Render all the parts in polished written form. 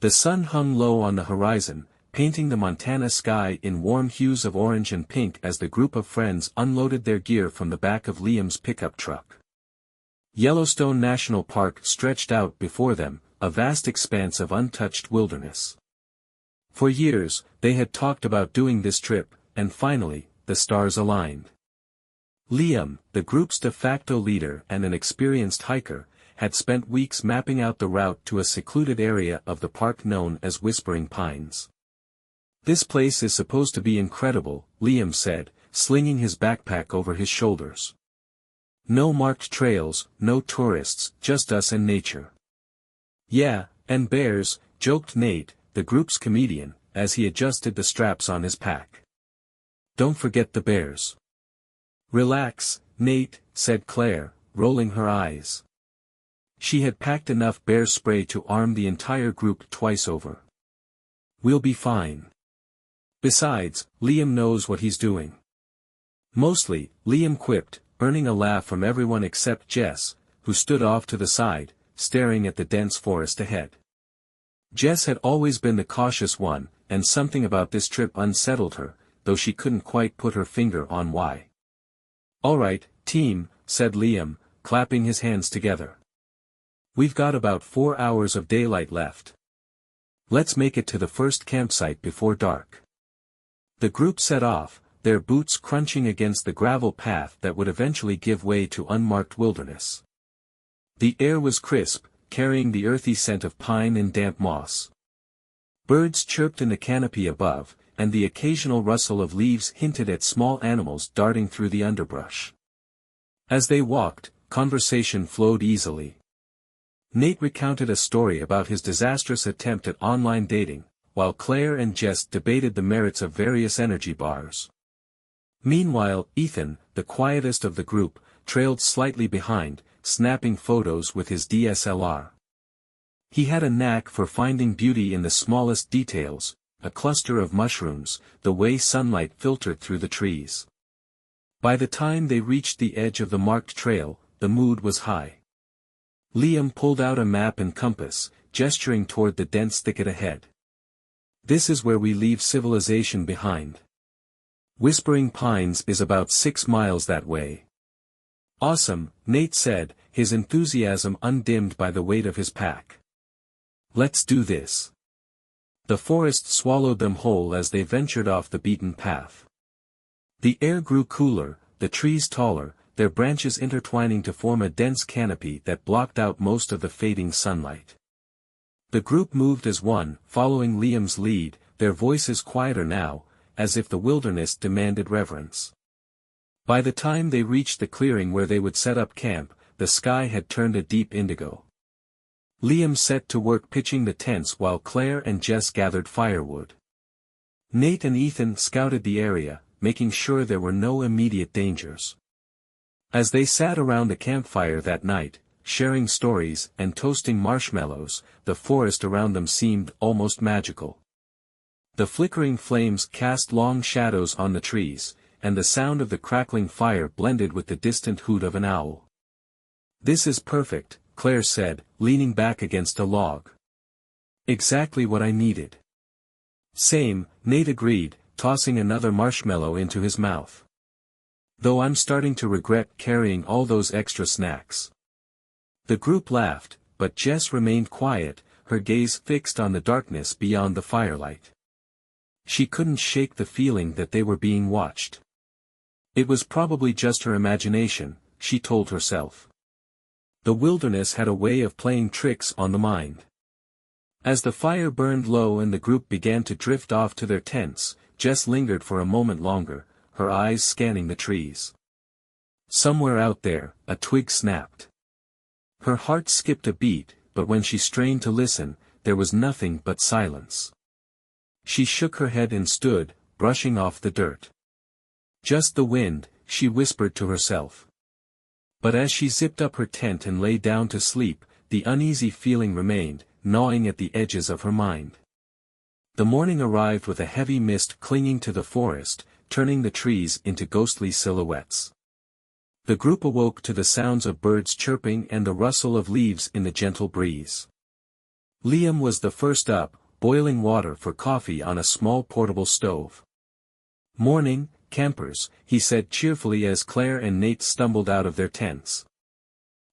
The sun hung low on the horizon, painting the Montana sky in warm hues of orange and pink as the group of friends unloaded their gear from the back of Liam's pickup truck. Yellowstone National Park stretched out before them, a vast expanse of untouched wilderness. For years, they had talked about doing this trip, and finally, the stars aligned. Liam, the group's de facto leader and an experienced hiker, had spent weeks mapping out the route to a secluded area of the park known as Whispering Pines. "This place is supposed to be incredible," Liam said, slinging his backpack over his shoulders. "No marked trails, no tourists, just us and nature." "Yeah, and bears," joked Nate, the group's comedian, as he adjusted the straps on his pack. "Don't forget the bears." "Relax, Nate," said Claire, rolling her eyes. She had packed enough bear spray to arm the entire group twice over. "We'll be fine. Besides, Liam knows what he's doing." "Mostly," Liam quipped, earning a laugh from everyone except Jess, who stood off to the side, staring at the dense forest ahead. Jess had always been the cautious one, and something about this trip unsettled her, though she couldn't quite put her finger on why. "All right, team," said Liam, clapping his hands together. "We've got about 4 hours of daylight left. Let's make it to the first campsite before dark." The group set off, their boots crunching against the gravel path that would eventually give way to unmarked wilderness. The air was crisp, carrying the earthy scent of pine and damp moss. Birds chirped in the canopy above, and the occasional rustle of leaves hinted at small animals darting through the underbrush. As they walked, conversation flowed easily. Nate recounted a story about his disastrous attempt at online dating, while Claire and Jess debated the merits of various energy bars. Meanwhile, Ethan, the quietest of the group, trailed slightly behind, snapping photos with his DSLR. He had a knack for finding beauty in the smallest details, a cluster of mushrooms, the way sunlight filtered through the trees. By the time they reached the edge of the marked trail, the mood was high. Liam pulled out a map and compass, gesturing toward the dense thicket ahead. "This is where we leave civilization behind. Whispering Pines is about 6 miles that way." "Awesome," Nate said, his enthusiasm undimmed by the weight of his pack. "Let's do this." The forest swallowed them whole as they ventured off the beaten path. The air grew cooler, the trees taller, their branches intertwining to form a dense canopy that blocked out most of the fading sunlight. The group moved as one, following Liam's lead, their voices quieter now, as if the wilderness demanded reverence. By the time they reached the clearing where they would set up camp, the sky had turned a deep indigo. Liam set to work pitching the tents while Claire and Jess gathered firewood. Nate and Ethan scouted the area, making sure there were no immediate dangers. As they sat around a campfire that night, sharing stories and toasting marshmallows, the forest around them seemed almost magical. The flickering flames cast long shadows on the trees, and the sound of the crackling fire blended with the distant hoot of an owl. "This is perfect," Claire said, leaning back against a log. "Exactly what I needed." "Same," Nate agreed, tossing another marshmallow into his mouth. "Though I'm starting to regret carrying all those extra snacks." The group laughed, but Jess remained quiet, her gaze fixed on the darkness beyond the firelight. She couldn't shake the feeling that they were being watched. It was probably just her imagination, she told herself. The wilderness had a way of playing tricks on the mind. As the fire burned low and the group began to drift off to their tents, Jess lingered for a moment longer, her eyes scanning the trees. Somewhere out there, a twig snapped. Her heart skipped a beat, but when she strained to listen, there was nothing but silence. She shook her head and stood, brushing off the dirt. "Just the wind," she whispered to herself. But as she zipped up her tent and lay down to sleep, the uneasy feeling remained, gnawing at the edges of her mind. The morning arrived with a heavy mist clinging to the forest, turning the trees into ghostly silhouettes. The group awoke to the sounds of birds chirping and the rustle of leaves in the gentle breeze. Liam was the first up, boiling water for coffee on a small portable stove. "Morning, campers," he said cheerfully as Claire and Nate stumbled out of their tents.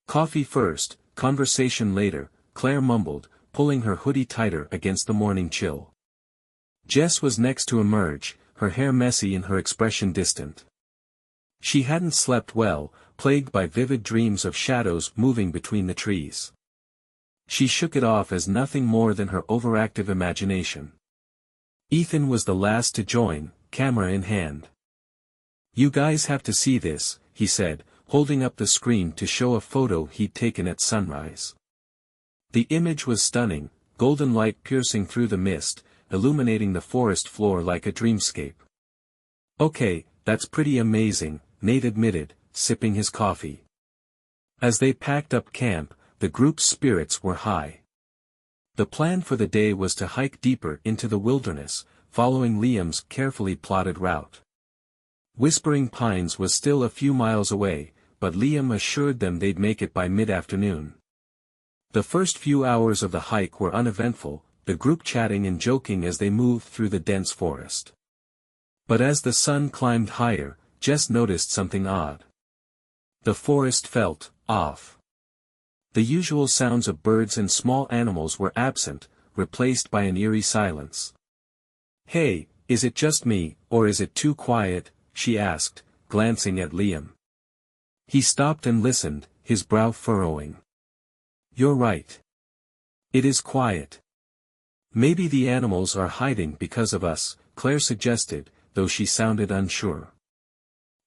"Coffee first, conversation later," Claire mumbled, pulling her hoodie tighter against the morning chill. Jess was next to emerge, her hair messy and her expression distant. She hadn't slept well, plagued by vivid dreams of shadows moving between the trees. She shook it off as nothing more than her overactive imagination. Ethan was the last to join, camera in hand. "You guys have to see this," he said, holding up the screen to show a photo he'd taken at sunrise. The image was stunning, golden light piercing through the mist, illuminating the forest floor like a dreamscape. "Okay, that's pretty amazing," Nate admitted, sipping his coffee. As they packed up camp, the group's spirits were high. The plan for the day was to hike deeper into the wilderness, following Liam's carefully plotted route. Whispering Pines was still a few miles away, but Liam assured them they'd make it by mid-afternoon. The first few hours of the hike were uneventful, the group chatting and joking as they moved through the dense forest. But as the sun climbed higher, Jess noticed something odd. The forest felt off. The usual sounds of birds and small animals were absent, replaced by an eerie silence. "Hey, is it just me, or is it too quiet?" she asked, glancing at Liam. He stopped and listened, his brow furrowing. "You're right. It is quiet. Maybe the animals are hiding because of us," Claire suggested, though she sounded unsure.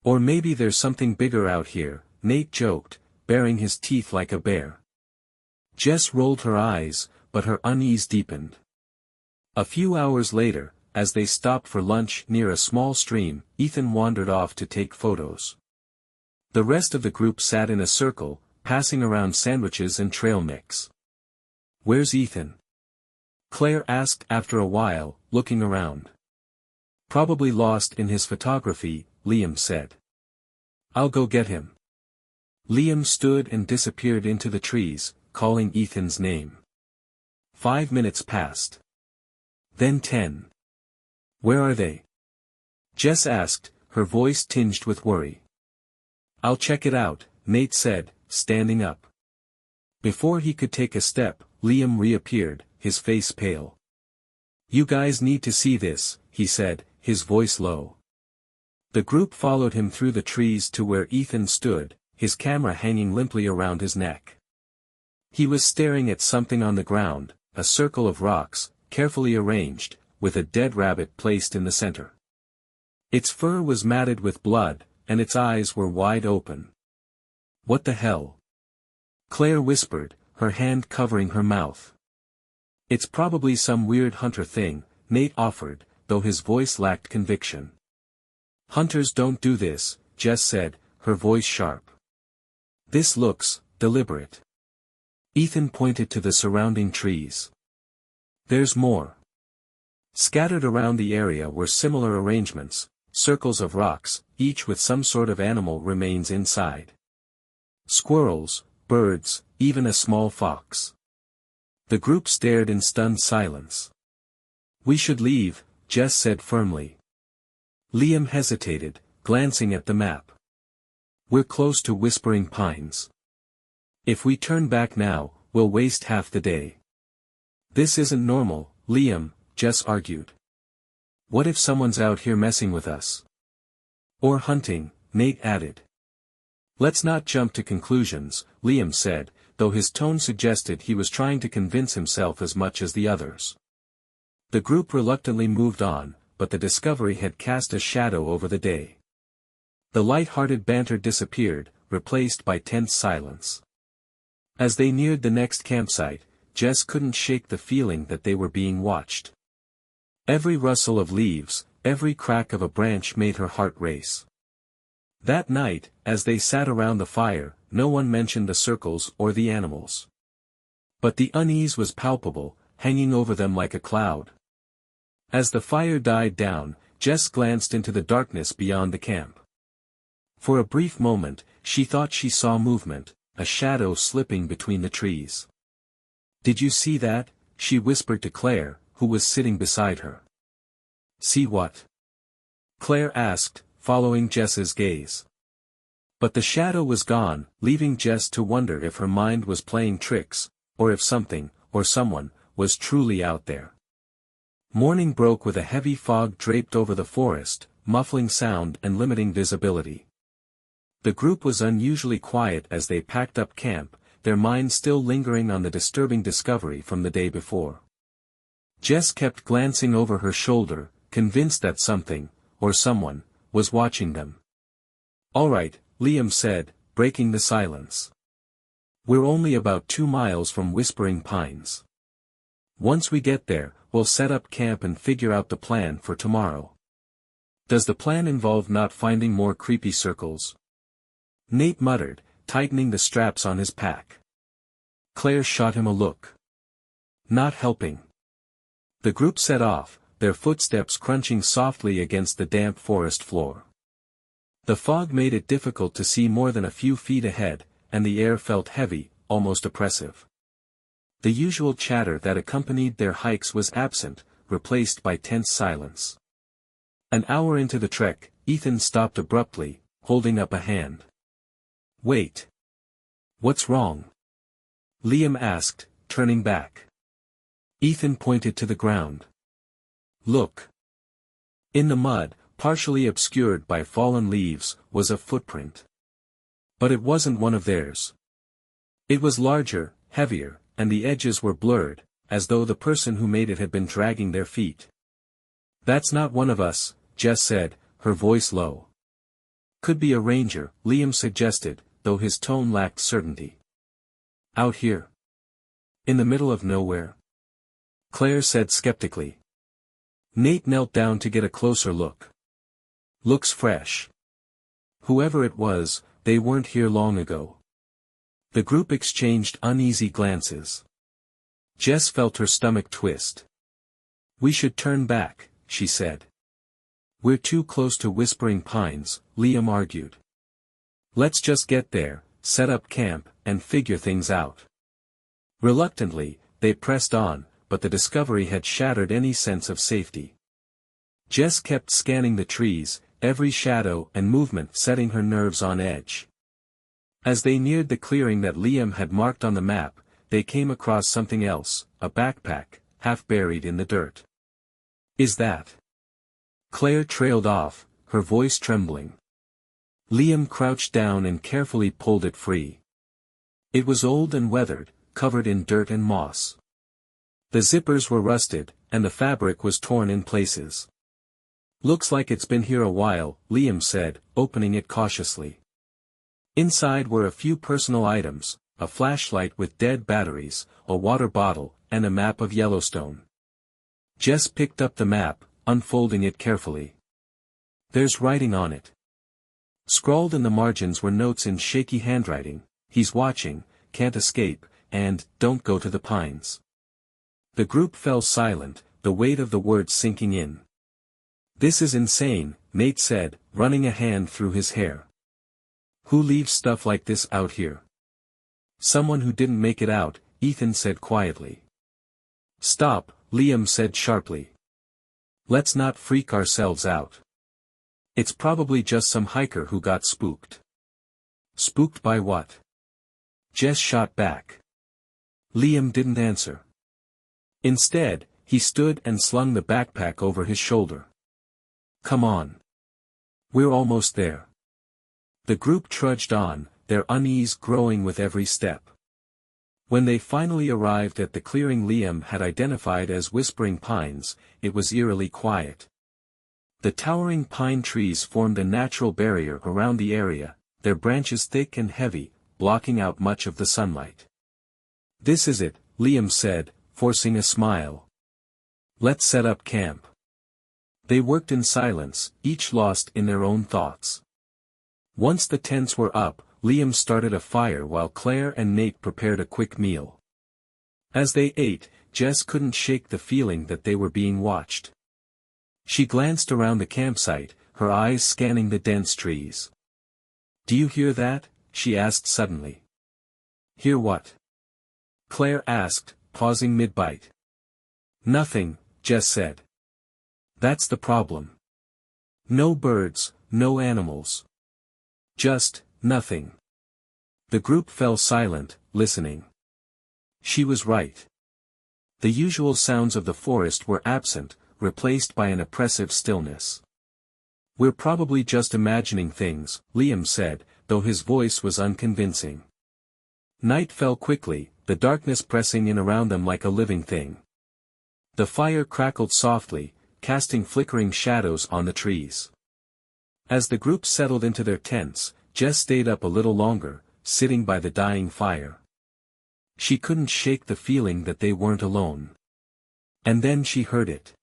"Or maybe there's something bigger out here," Nate joked, baring his teeth like a bear. Jess rolled her eyes, but her unease deepened. A few hours later, as they stopped for lunch near a small stream, Ethan wandered off to take photos. The rest of the group sat in a circle, passing around sandwiches and trail mix. "Where's Ethan?" Claire asked after a while, looking around. "Probably lost in his photography," Liam said. "I'll go get him." Liam stood and disappeared into the trees, calling Ethan's name. 5 minutes passed. Then 10. "Where are they?" Jess asked, her voice tinged with worry. "I'll check it out," Nate said, standing up. Before he could take a step, Liam reappeared, his face pale. "You guys need to see this," he said, his voice low. The group followed him through the trees to where Ethan stood, his camera hanging limply around his neck. He was staring at something on the ground, a circle of rocks, carefully arranged, with a dead rabbit placed in the center. Its fur was matted with blood, and its eyes were wide open. "What the hell?" Claire whispered, her hand covering her mouth. "It's probably some weird hunter thing," Nate offered, though his voice lacked conviction. "Hunters don't do this," Jess said, her voice sharp. "This looks deliberate." Ethan pointed to the surrounding trees. "There's more." Scattered around the area were similar arrangements, circles of rocks, each with some sort of animal remains inside. Squirrels, birds, even a small fox. The group stared in stunned silence. "We should leave," Jess said firmly. Liam hesitated, glancing at the map. "We're close to Whispering Pines. If we turn back now, we'll waste half the day." "This isn't normal, Liam," Jess argued. "What if someone's out here messing with us?" "Or hunting," Nate added. "Let's not jump to conclusions," Liam said, though his tone suggested he was trying to convince himself as much as the others. The group reluctantly moved on, but the discovery had cast a shadow over the day. The light-hearted banter disappeared, replaced by tense silence. As they neared the next campsite, Jess couldn't shake the feeling that they were being watched. Every rustle of leaves, every crack of a branch made her heart race. That night, as they sat around the fire, no one mentioned the circles or the animals. But the unease was palpable, hanging over them like a cloud. As the fire died down, Jess glanced into the darkness beyond the camp. For a brief moment, she thought she saw movement, a shadow slipping between the trees. "Did you see that?" she whispered to Claire, who was sitting beside her. See what? Claire asked, following Jess's gaze. But the shadow was gone, leaving Jess to wonder if her mind was playing tricks, or if something, or someone, was truly out there. Morning broke with a heavy fog draped over the forest, muffling sound and limiting visibility. The group was unusually quiet as they packed up camp, their minds still lingering on the disturbing discovery from the day before. Jess kept glancing over her shoulder, convinced that something, or someone, was watching them. "All right," Liam said, breaking the silence. "We're only about 2 miles from Whispering Pines. Once we get there, we'll set up camp and figure out the plan for tomorrow." "Does the plan involve not finding more creepy circles?" Nate muttered, tightening the straps on his pack. Claire shot him a look. "Not helping." The group set off, their footsteps crunching softly against the damp forest floor. The fog made it difficult to see more than a few feet ahead, and the air felt heavy, almost oppressive. The usual chatter that accompanied their hikes was absent, replaced by tense silence. An hour into the trek, Ethan stopped abruptly, holding up a hand. "Wait. What's wrong?" Liam asked, turning back. Ethan pointed to the ground. "Look." In the mud, partially obscured by fallen leaves, was a footprint. But it wasn't one of theirs. It was larger, heavier, and the edges were blurred, as though the person who made it had been dragging their feet. "That's not one of us," Jess said, her voice low. "Could be a ranger," Liam suggested, though his tone lacked certainty. "Out here? In the middle of nowhere?" Claire said skeptically. Nate knelt down to get a closer look. "Looks fresh. Whoever it was, they weren't here long ago." The group exchanged uneasy glances. Jess felt her stomach twist. "We should turn back," she said. "We're too close to Whispering Pines," Liam argued. "Let's just get there, set up camp, and figure things out." Reluctantly, they pressed on, but the discovery had shattered any sense of safety. Jess kept scanning the trees, every shadow and movement setting her nerves on edge. As they neared the clearing that Liam had marked on the map, they came across something else, a backpack, half buried in the dirt. "Is that?" Claire trailed off, her voice trembling. Liam crouched down and carefully pulled it free. It was old and weathered, covered in dirt and moss. The zippers were rusted, and the fabric was torn in places. "Looks like it's been here a while," Liam said, opening it cautiously. Inside were a few personal items, a flashlight with dead batteries, a water bottle, and a map of Yellowstone. Jess picked up the map, unfolding it carefully. "There's writing on it." Scrawled in the margins were notes in shaky handwriting: "He's watching, can't escape," and "Don't go to the pines." The group fell silent, the weight of the words sinking in. "This is insane," Nate said, running a hand through his hair. "Who leaves stuff like this out here?" "Someone who didn't make it out," Ethan said quietly. "Stop," Liam said sharply. "Let's not freak ourselves out. It's probably just some hiker who got spooked." "Spooked by what?" Jess shot back. Liam didn't answer. Instead, he stood and slung the backpack over his shoulder. "Come on. We're almost there." The group trudged on, their unease growing with every step. When they finally arrived at the clearing Liam had identified as Whispering Pines, it was eerily quiet. The towering pine trees formed a natural barrier around the area, their branches thick and heavy, blocking out much of the sunlight. "This is it," Liam said, forcing a smile. "Let's set up camp." They worked in silence, each lost in their own thoughts. Once the tents were up, Liam started a fire while Claire and Nate prepared a quick meal. As they ate, Jess couldn't shake the feeling that they were being watched. She glanced around the campsite, her eyes scanning the dense trees. "Do you hear that?" she asked suddenly. "Hear what?" Claire asked, pausing mid-bite. Nothing, Jess said. That's the problem. No birds, no animals. Just, nothing. The group fell silent, listening. She was right. The usual sounds of the forest were absent, replaced by an oppressive stillness. We're probably just imagining things, Liam said, though his voice was unconvincing. Night fell quickly, the darkness pressing in around them like a living thing. The fire crackled softly, casting flickering shadows on the trees. As the group settled into their tents, Jess stayed up a little longer, sitting by the dying fire. She couldn't shake the feeling that they weren't alone. And then she heard it.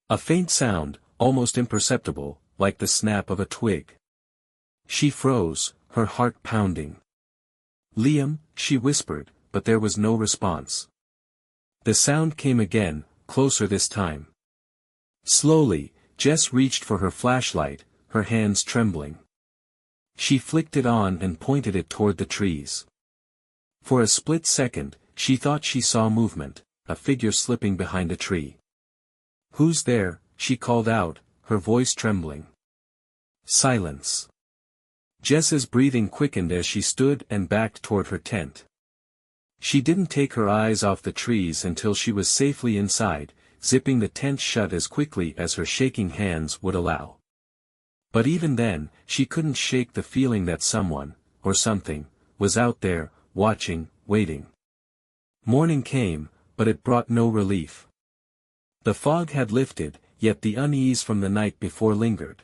A faint sound, almost imperceptible, like the snap of a twig. She froze, her heart pounding. "Liam," she whispered, but there was no response. The sound came again, closer this time. Slowly, Jess reached for her flashlight, her hands trembling. She flicked it on and pointed it toward the trees. For a split second, she thought she saw movement, a figure slipping behind a tree. "Who's there?" she called out, her voice trembling. Silence. Jess's breathing quickened as she stood and backed toward her tent. She didn't take her eyes off the trees until she was safely inside, zipping the tent shut as quickly as her shaking hands would allow. But even then, she couldn't shake the feeling that someone, or something, was out there, watching, waiting. Morning came, but it brought no relief. The fog had lifted, yet the unease from the night before lingered.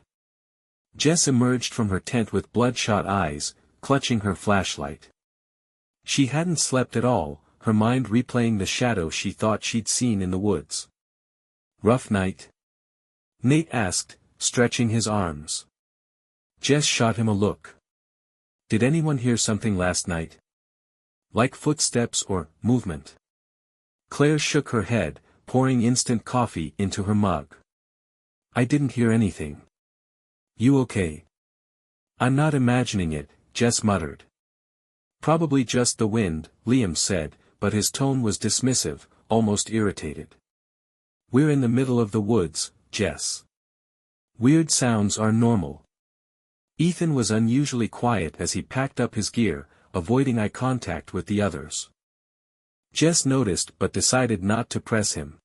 Jess emerged from her tent with bloodshot eyes, clutching her flashlight. She hadn't slept at all, her mind replaying the shadow she thought she'd seen in the woods. "Rough night?" Nate asked, stretching his arms. Jess shot him a look. "Did anyone hear something last night? Like footsteps or movement?" Claire shook her head, pouring instant coffee into her mug. "I didn't hear anything." "You okay?" "I'm not imagining it," Jess muttered. "Probably just the wind," Liam said, but his tone was dismissive, almost irritated. "We're in the middle of the woods, Jess. Weird sounds are normal." Ethan was unusually quiet as he packed up his gear, avoiding eye contact with the others. Jess noticed but decided not to press him.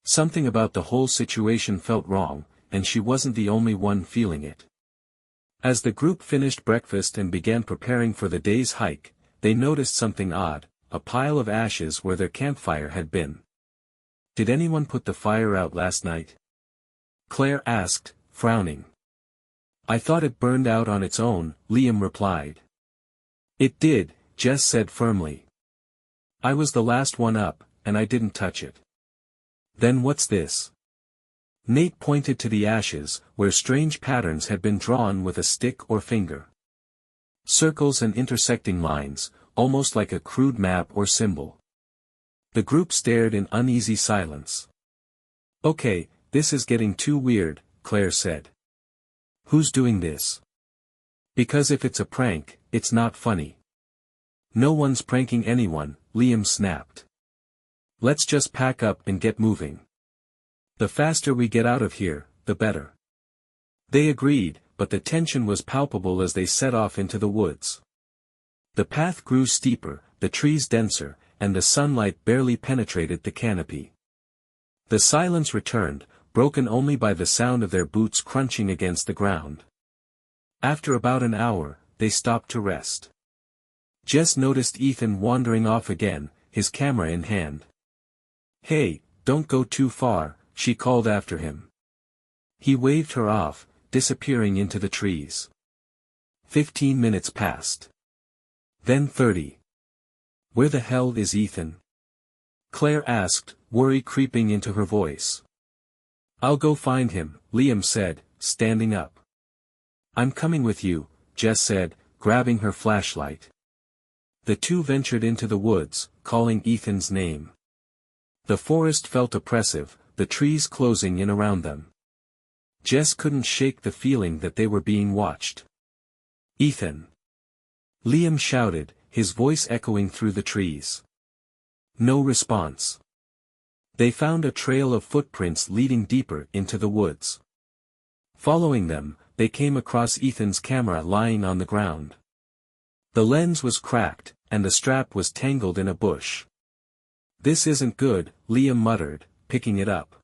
Something about the whole situation felt wrong, and she wasn't the only one feeling it. As the group finished breakfast and began preparing for the day's hike, they noticed something odd, a pile of ashes where their campfire had been. "Did anyone put the fire out last night?" Claire asked, frowning. "I thought it burned out on its own," Liam replied. "It did," Jess said firmly. "I was the last one up, and I didn't touch it." "Then what's this?" Nate pointed to the ashes, where strange patterns had been drawn with a stick or finger. Circles and intersecting lines, almost like a crude map or symbol. The group stared in uneasy silence. "Okay, this is getting too weird," Claire said. "Who's doing this?" "Because if it's a prank, it's not funny." "No one's pranking anyone," Liam snapped. "Let's just pack up and get moving. The faster we get out of here, the better." They agreed, but the tension was palpable as they set off into the woods. The path grew steeper, the trees denser, and the sunlight barely penetrated the canopy. The silence returned, broken only by the sound of their boots crunching against the ground. After about an hour, they stopped to rest. Jess noticed Ethan wandering off again, his camera in hand. "Hey, don't go too far," she called after him. He waved her off, disappearing into the trees. 15 minutes passed. Then 30. "Where the hell is Ethan?" Claire asked, worry creeping into her voice. "I'll go find him," Liam said, standing up. "I'm coming with you," Jess said, grabbing her flashlight. The two ventured into the woods, calling Ethan's name. The forest felt oppressive, the trees closing in around them. Jess couldn't shake the feeling that they were being watched. "Ethan!" Liam shouted, his voice echoing through the trees. No response. They found a trail of footprints leading deeper into the woods. Following them, they came across Ethan's camera lying on the ground. The lens was cracked, and the strap was tangled in a bush. "This isn't good," Liam muttered, picking it up.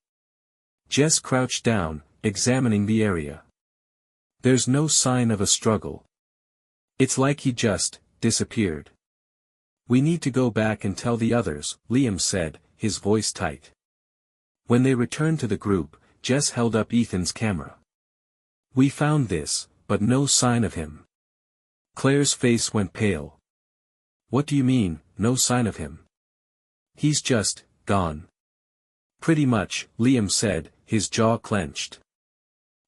Jess crouched down, examining the area. There's no sign of a struggle. It's like he just disappeared. "We need to go back and tell the others," Liam said, his voice tight. When they returned to the group, Jess held up Ethan's camera. "We found this, but no sign of him." Claire's face went pale. "What do you mean, no sign of him?" "He's just gone." "Pretty much," Liam said, his jaw clenched.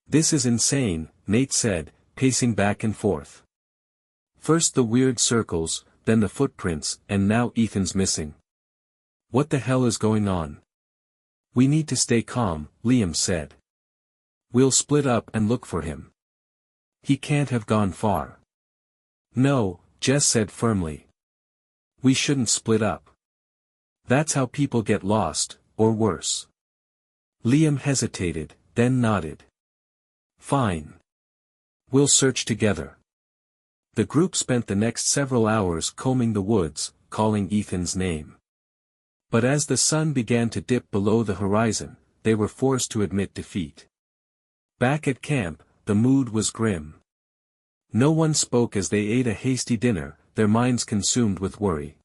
"This is insane," Nate said, pacing back and forth. "First the weird circles, then the footprints, and now Ethan's missing. What the hell is going on?" "We need to stay calm," Liam said. "We'll split up and look for him. He can't have gone far." "No," Jess said firmly. "We shouldn't split up. That's how people get lost, or worse." Liam hesitated, then nodded. "Fine. We'll search together." The group spent the next several hours combing the woods, calling Ethan's name. But as the sun began to dip below the horizon, they were forced to admit defeat. Back at camp, the mood was grim. No one spoke as they ate a hasty dinner, their minds consumed with worry.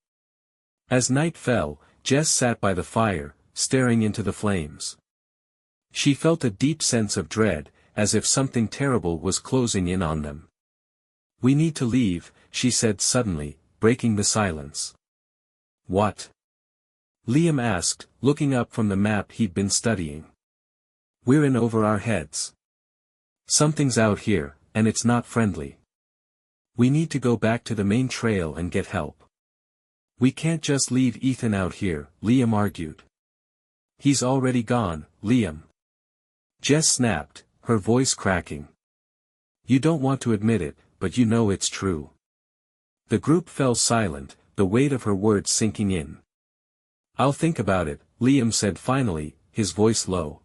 As night fell, Jess sat by the fire, staring into the flames. She felt a deep sense of dread, as if something terrible was closing in on them. "We need to leave," she said suddenly, breaking the silence. "What?" Liam asked, looking up from the map he'd been studying. "We're in over our heads. Something's out here, and it's not friendly. We need to go back to the main trail and get help. We can't just leave Ethan out here," Liam argued. "He's already gone, Liam." Jess snapped, her voice cracking. "You don't want to admit it, but you know it's true." The group fell silent, the weight of her words sinking in. "I'll think about it," Liam said finally, his voice low.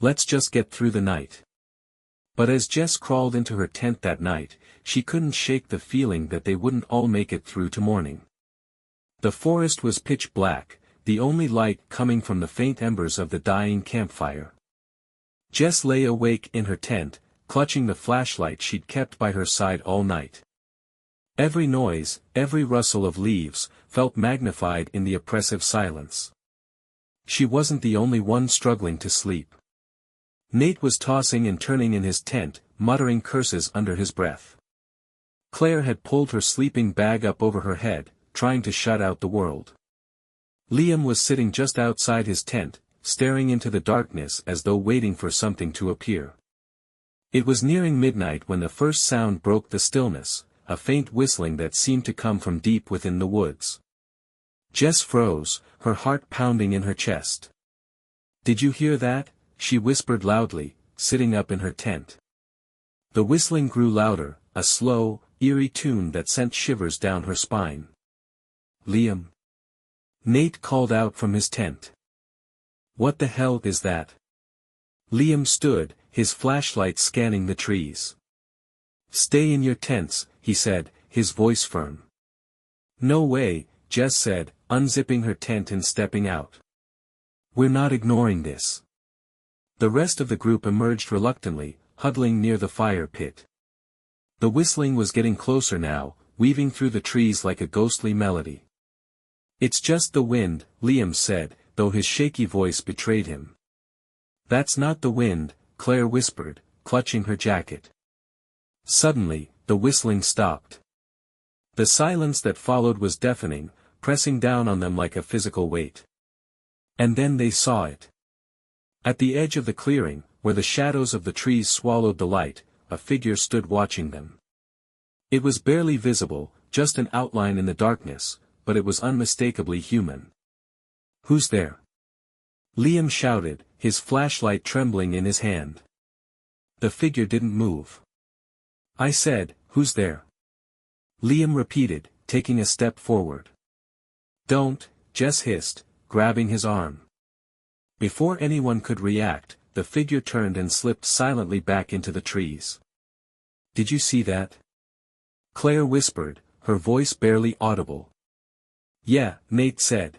"Let's just get through the night." But as Jess crawled into her tent that night, she couldn't shake the feeling that they wouldn't all make it through to morning. The forest was pitch black, the only light coming from the faint embers of the dying campfire. Jess lay awake in her tent, clutching the flashlight she'd kept by her side all night. Every noise, every rustle of leaves, felt magnified in the oppressive silence. She wasn't the only one struggling to sleep. Nate was tossing and turning in his tent, muttering curses under his breath. Claire had pulled her sleeping bag up over her head, trying to shut out the world. Liam was sitting just outside his tent, staring into the darkness as though waiting for something to appear. It was nearing midnight when the first sound broke the stillness, a faint whistling that seemed to come from deep within the woods. Jess froze, her heart pounding in her chest. "Did you hear that?" she whispered loudly, sitting up in her tent. The whistling grew louder, a slow, eerie tune that sent shivers down her spine. "Liam?" Nate called out from his tent. "What the hell is that?" Liam stood, his flashlight scanning the trees. "Stay in your tents," he said, his voice firm. "No way," Jess said, unzipping her tent and stepping out. "We're not ignoring this." The rest of the group emerged reluctantly, huddling near the fire pit. The whistling was getting closer now, weaving through the trees like a ghostly melody. "It's just the wind," Liam said, though his shaky voice betrayed him. "That's not the wind," Claire whispered, clutching her jacket. Suddenly, the whistling stopped. The silence that followed was deafening, pressing down on them like a physical weight. And then they saw it. At the edge of the clearing, where the shadows of the trees swallowed the light, a figure stood watching them. It was barely visible, just an outline in the darkness, but it was unmistakably human. "Who's there?" Liam shouted, his flashlight trembling in his hand. The figure didn't move. "I said, who's there?" Liam repeated, taking a step forward. "Don't," Jess hissed, grabbing his arm. Before anyone could react, the figure turned and slipped silently back into the trees. "Did you see that?" Claire whispered, her voice barely audible. "Yeah," Nate said.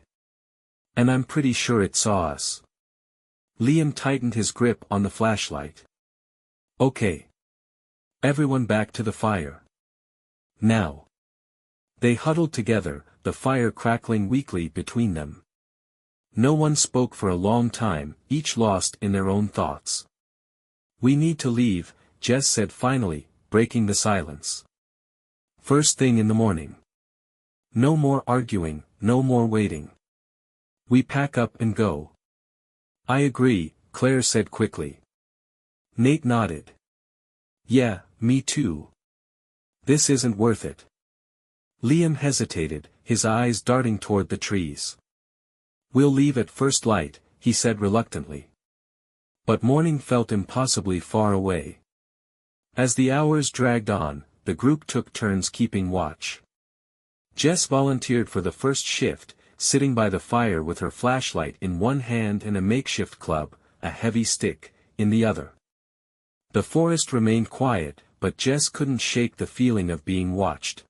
"And I'm pretty sure it saw us." Liam tightened his grip on the flashlight. "Okay. Everyone back to the fire. Now." They huddled together, the fire crackling weakly between them. No one spoke for a long time, each lost in their own thoughts. "We need to leave," Jess said finally, breaking the silence. "First thing in the morning. No more arguing, no more waiting. We pack up and go." "I agree," Claire said quickly. Nate nodded. "Yeah, me too. This isn't worth it." Liam hesitated, his eyes darting toward the trees. "We'll leave at first light," he said reluctantly. But morning felt impossibly far away. As the hours dragged on, the group took turns keeping watch. Jess volunteered for the first shift, sitting by the fire with her flashlight in one hand and a makeshift club, a heavy stick, in the other. The forest remained quiet, but Jess couldn't shake the feeling of being watched.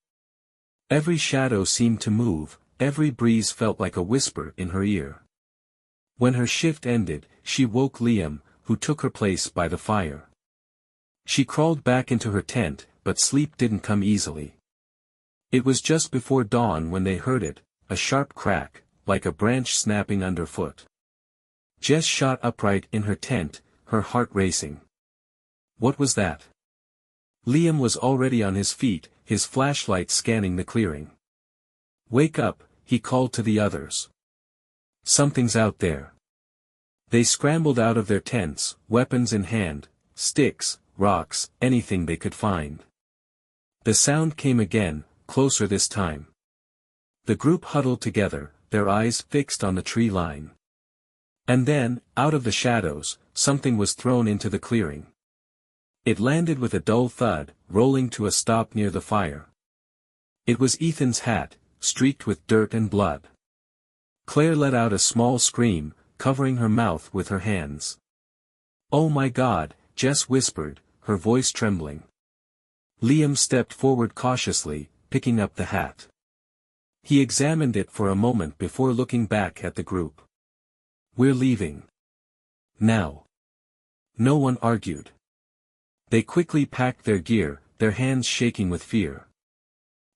Every shadow seemed to move, every breeze felt like a whisper in her ear. When her shift ended, she woke Liam, who took her place by the fire. She crawled back into her tent, but sleep didn't come easily. It was just before dawn when they heard it, a sharp crack, like a branch snapping underfoot. Jess shot upright in her tent, her heart racing. What was that? Liam was already on his feet, his flashlight scanning the clearing. "Wake up," he called to the others. "Something's out there." They scrambled out of their tents, weapons in hand, sticks, rocks, anything they could find. The sound came again, closer this time. The group huddled together, their eyes fixed on the tree line. And then, out of the shadows, something was thrown into the clearing. It landed with a dull thud, rolling to a stop near the fire. It was Ethan's hat, streaked with dirt and blood. Claire let out a small scream, covering her mouth with her hands. "Oh my God," Jess whispered, her voice trembling. Liam stepped forward cautiously, picking up the hat. He examined it for a moment before looking back at the group. "We're leaving. Now." No one argued. They quickly packed their gear, their hands shaking with fear.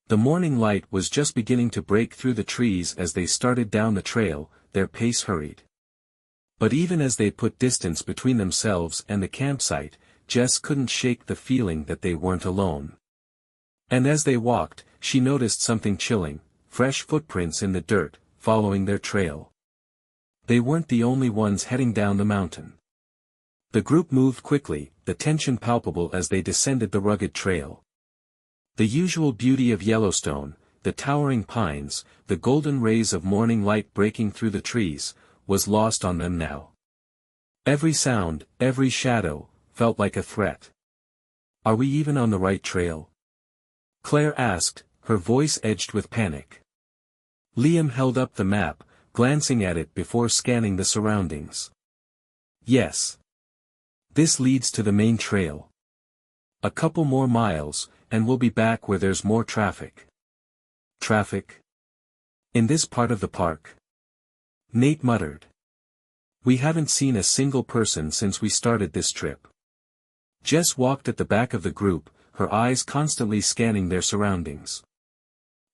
The morning light was just beginning to break through the trees as they started down the trail, their pace hurried. But even as they put distance between themselves and the campsite, Jess couldn't shake the feeling that they weren't alone. And as they walked, she noticed something chilling, fresh footprints in the dirt, following their trail. They weren't the only ones heading down the mountain. The group moved quickly, the tension palpable as they descended the rugged trail. The usual beauty of Yellowstone, the towering pines, the golden rays of morning light breaking through the trees, was lost on them now. Every sound, every shadow, felt like a threat. "Are we even on the right trail?" Claire asked, her voice edged with panic. Liam held up the map, glancing at it before scanning the surroundings. "Yes. This leads to the main trail. A couple more miles, and we'll be back where there's more traffic." "Traffic? In this part of the park?" Nate muttered. "We haven't seen a single person since we started this trip." Jess walked at the back of the group, her eyes constantly scanning their surroundings.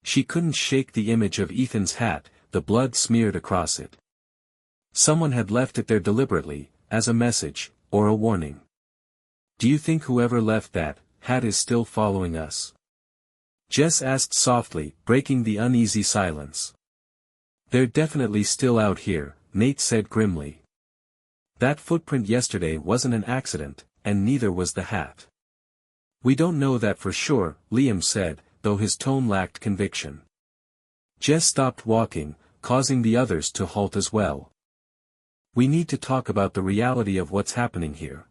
She couldn't shake the image of Ethan's hat, the blood smeared across it. Someone had left it there deliberately, as a message, or a warning. "Do you think whoever left that hat is still following us?" Jess asked softly, breaking the uneasy silence. "They're definitely still out here," Nate said grimly. "That footprint yesterday wasn't an accident, and neither was the hat." "We don't know that for sure," Liam said, though his tone lacked conviction. Jess stopped walking, causing the others to halt as well. "We need to talk about the reality of what's happening here.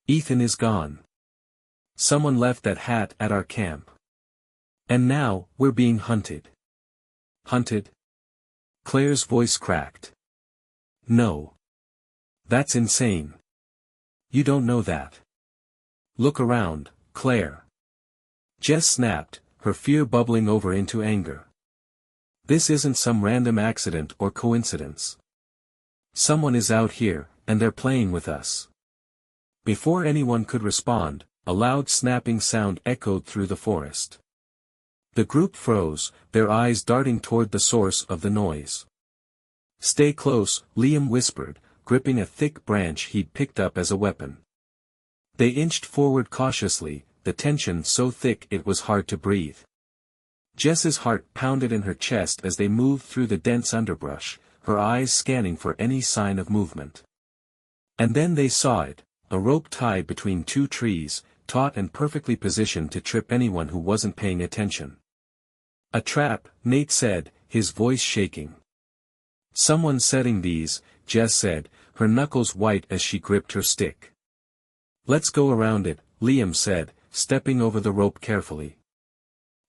Ethan is gone. Someone left that hat at our camp. And now, we're being hunted." "Hunted?" Claire's voice cracked. "No. That's insane. You don't know that. Look around, Claire. Jess snapped, her fear bubbling over into anger. This isn't some random accident or coincidence. Someone is out here, and they're playing with us. Before anyone could respond, a loud snapping sound echoed through the forest. The group froze, their eyes darting toward the source of the noise. Stay close, Liam whispered, gripping a thick branch he'd picked up as a weapon. They inched forward cautiously, the tension so thick it was hard to breathe. Jess's heart pounded in her chest as they moved through the dense underbrush, her eyes scanning for any sign of movement. And then they saw it, a rope tied between two trees, taut and perfectly positioned to trip anyone who wasn't paying attention. A trap, Nate said, his voice shaking. Someone setting these, Jess said, her knuckles white as she gripped her stick. Let's go around it, Liam said, stepping over the rope carefully.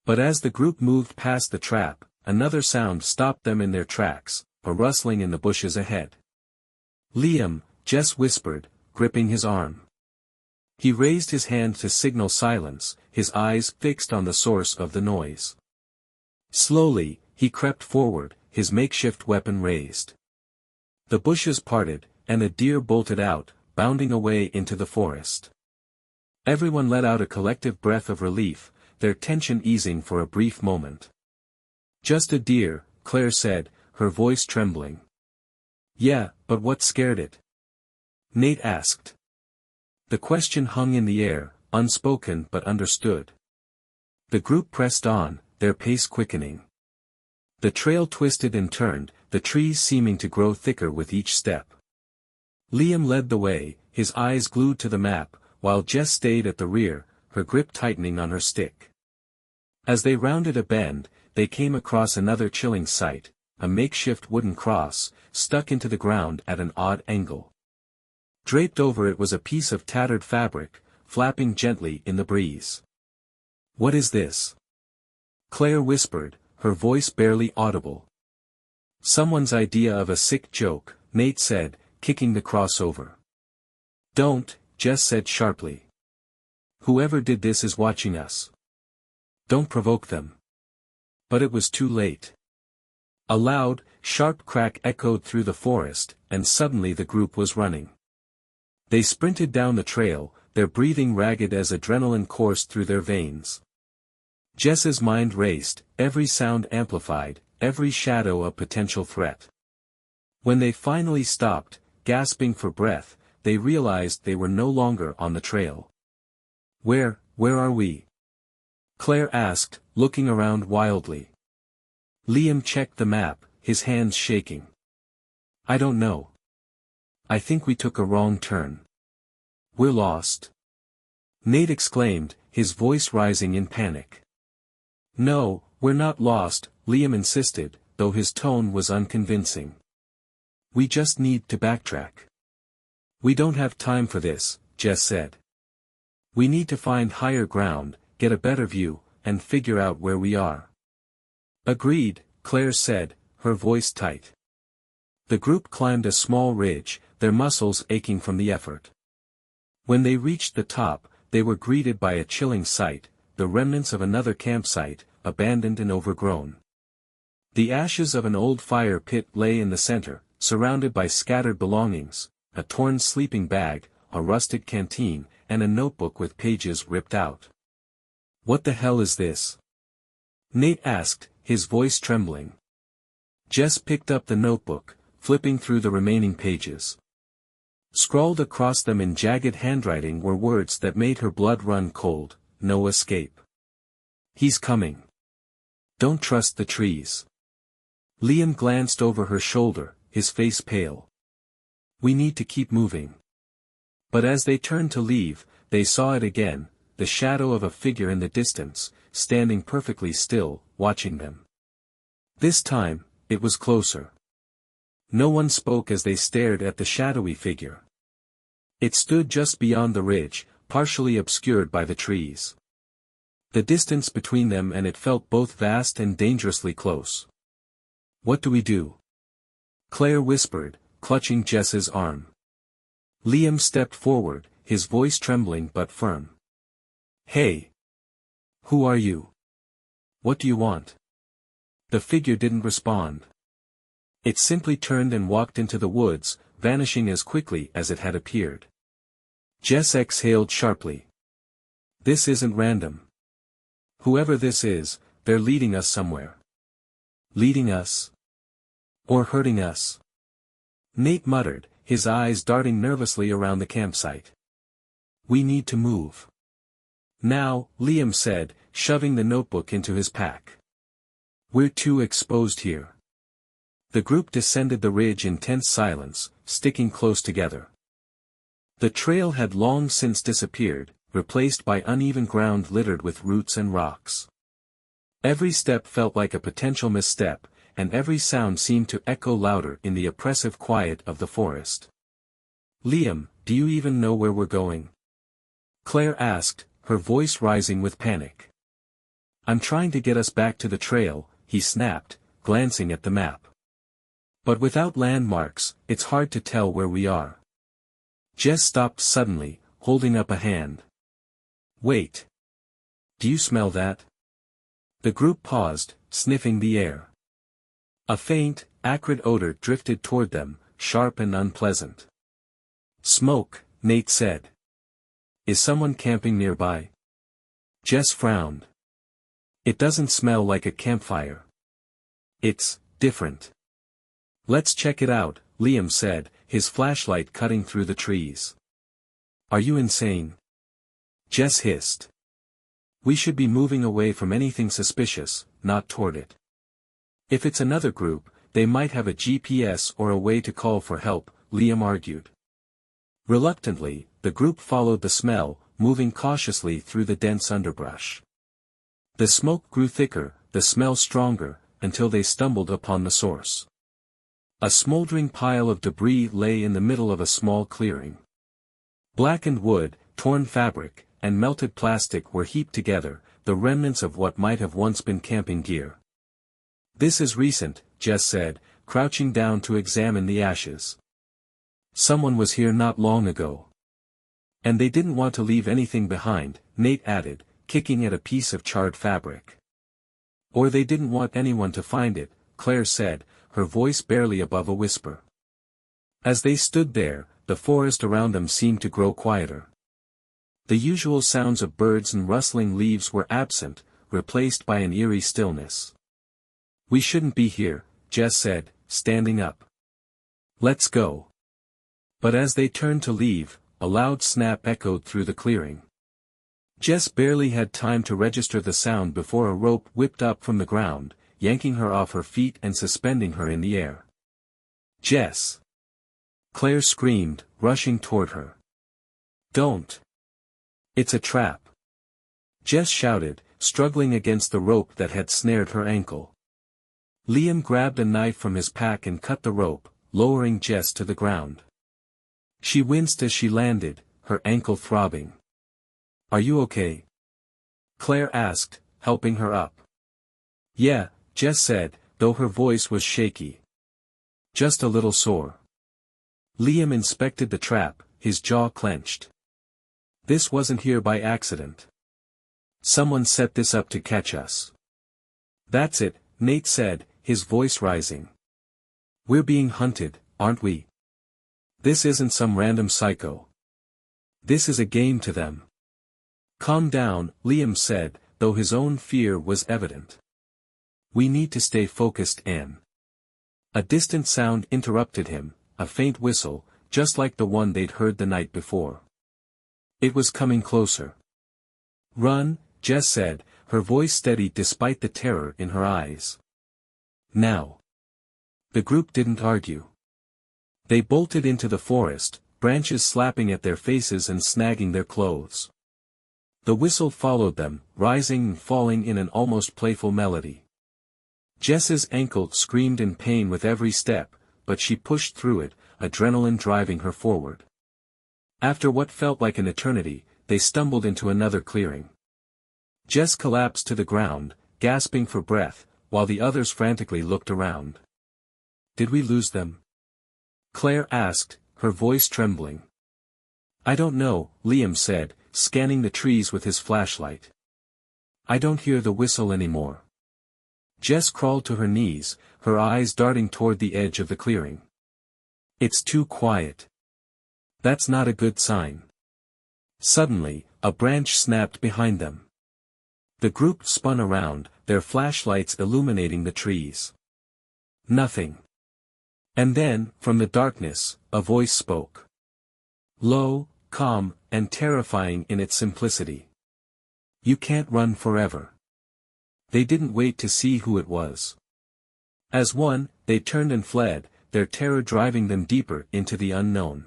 But as the group moved past the trap, another sound stopped them in their tracks, a rustling in the bushes ahead. Liam, Jess whispered, gripping his arm. He raised his hand to signal silence, his eyes fixed on the source of the noise. Slowly, he crept forward, his makeshift weapon raised. The bushes parted, and a deer bolted out, bounding away into the forest. Everyone let out a collective breath of relief, their tension easing for a brief moment. Just a deer, Claire said, her voice trembling. Yeah, but what scared it? Nate asked. The question hung in the air, unspoken but understood. The group pressed on, their pace quickening. The trail twisted and turned, the trees seeming to grow thicker with each step. Liam led the way, his eyes glued to the map, while Jess stayed at the rear, her grip tightening on her stick. As they rounded a bend, they came across another chilling sight, a makeshift wooden cross, stuck into the ground at an odd angle. Draped over it was a piece of tattered fabric, flapping gently in the breeze. What is this? Claire whispered, her voice barely audible. Someone's idea of a sick joke, Nate said, kicking the cross over. Don't, Jess said sharply. Whoever did this is watching us. Don't provoke them. But it was too late. A loud, sharp crack echoed through the forest, and suddenly the group was running. They sprinted down the trail, their breathing ragged as adrenaline coursed through their veins. Jess's mind raced, every sound amplified, every shadow a potential threat. When they finally stopped, gasping for breath, they realized they were no longer on the trail. Where are we? Claire asked, looking around wildly. Liam checked the map, his hands shaking. I don't know. I think we took a wrong turn. We're lost. Nate exclaimed, his voice rising in panic. No, we're not lost, Liam insisted, though his tone was unconvincing. We just need to backtrack. We don't have time for this, Jess said. We need to find higher ground, get a better view, and figure out where we are. Agreed, Claire said, her voice tight. The group climbed a small ridge, their muscles aching from the effort. When they reached the top, they were greeted by a chilling sight, the remnants of another campsite, abandoned and overgrown. The ashes of an old fire pit lay in the center, surrounded by scattered belongings, a torn sleeping bag, a rusted canteen, and a notebook with pages ripped out. What the hell is this? Nate asked, his voice trembling. Jess picked up the notebook, flipping through the remaining pages. Scrawled across them in jagged handwriting were words that made her blood run cold, no escape. He's coming. Don't trust the trees. Liam glanced over her shoulder, his face pale. We need to keep moving. But as they turned to leave, they saw it again, the shadow of a figure in the distance, standing perfectly still, watching them. This time, it was closer. No one spoke as they stared at the shadowy figure. It stood just beyond the ridge, partially obscured by the trees. The distance between them and it felt both vast and dangerously close. What do we do? Claire whispered, clutching Jess's arm. Liam stepped forward, his voice trembling but firm. "Hey! Who are you? What do you want?" The figure didn't respond. It simply turned and walked into the woods, vanishing as quickly as it had appeared. Jess exhaled sharply. This isn't random. Whoever this is, they're leading us somewhere. Leading us? Or hurting us? Nate muttered, his eyes darting nervously around the campsite. We need to move. Now, Liam said, shoving the notebook into his pack. We're too exposed here. The group descended the ridge in tense silence, sticking close together. The trail had long since disappeared, replaced by uneven ground littered with roots and rocks. Every step felt like a potential misstep, and every sound seemed to echo louder in the oppressive quiet of the forest. Liam, do you even know where we're going? Claire asked, her voice rising with panic. I'm trying to get us back to the trail, he snapped, glancing at the map. But without landmarks, it's hard to tell where we are. Jess stopped suddenly, holding up a hand. Wait. Do you smell that? The group paused, sniffing the air. A faint, acrid odor drifted toward them, sharp and unpleasant. Smoke, Nate said. Is someone camping nearby? Jess frowned. It doesn't smell like a campfire. It's different. Let's check it out, Liam said, his flashlight cutting through the trees. Are you insane? Jess hissed. We should be moving away from anything suspicious, not toward it. If it's another group, they might have a GPS or a way to call for help, Liam argued. Reluctantly, the group followed the smell, moving cautiously through the dense underbrush. The smoke grew thicker, the smell stronger, until they stumbled upon the source. A smoldering pile of debris lay in the middle of a small clearing. Blackened wood, torn fabric, and melted plastic were heaped together, the remnants of what might have once been camping gear. This is recent, Jess said, crouching down to examine the ashes. Someone was here not long ago. And they didn't want to leave anything behind, Nate added, kicking at a piece of charred fabric. Or they didn't want anyone to find it, Claire said, her voice barely above a whisper. As they stood there, the forest around them seemed to grow quieter. The usual sounds of birds and rustling leaves were absent, replaced by an eerie stillness. We shouldn't be here, Jess said, standing up. Let's go. But as they turned to leave, a loud snap echoed through the clearing. Jess barely had time to register the sound before a rope whipped up from the ground, yanking her off her feet and suspending her in the air. Jess! Claire screamed, rushing toward her. Don't! It's a trap! Jess shouted, struggling against the rope that had snared her ankle. Liam grabbed a knife from his pack and cut the rope, lowering Jess to the ground. She winced as she landed, her ankle throbbing. Are you okay? Claire asked, helping her up. Yeah, Jess said, though her voice was shaky. Just a little sore. Liam inspected the trap, his jaw clenched. This wasn't here by accident. Someone set this up to catch us. That's it, Nate said, his voice rising. We're being hunted, aren't we? This isn't some random psycho. This is a game to them. Calm down, Liam said, though his own fear was evident. We need to stay focused, Anne. A distant sound interrupted him, a faint whistle, just like the one they'd heard the night before. It was coming closer. Run, Jess said, her voice steady despite the terror in her eyes. Now. The group didn't argue. They bolted into the forest, branches slapping at their faces and snagging their clothes. The whistle followed them, rising and falling in an almost playful melody. Jess's ankle screamed in pain with every step, but she pushed through it, adrenaline driving her forward. After what felt like an eternity, they stumbled into another clearing. Jess collapsed to the ground, gasping for breath, while the others frantically looked around. Did we lose them? Claire asked, her voice trembling. I don't know, Liam said, scanning the trees with his flashlight. I don't hear the whistle anymore. Jess crawled to her knees, her eyes darting toward the edge of the clearing. It's too quiet. That's not a good sign. Suddenly, a branch snapped behind them. The group spun around, their flashlights illuminating the trees. Nothing. And then, from the darkness, a voice spoke. Low, calm, and terrifying in its simplicity. You can't run forever. They didn't wait to see who it was. As one, they turned and fled, their terror driving them deeper into the unknown.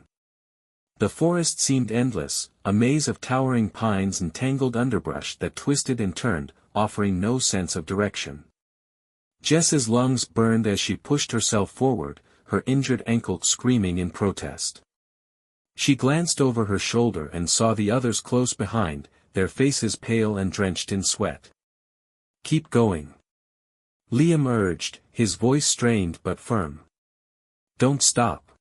The forest seemed endless, a maze of towering pines and tangled underbrush that twisted and turned, offering no sense of direction. Jess's lungs burned as she pushed herself forward, her injured ankle screaming in protest. She glanced over her shoulder and saw the others close behind, their faces pale and drenched in sweat. Keep going. Liam urged, his voice strained but firm. Don't stop.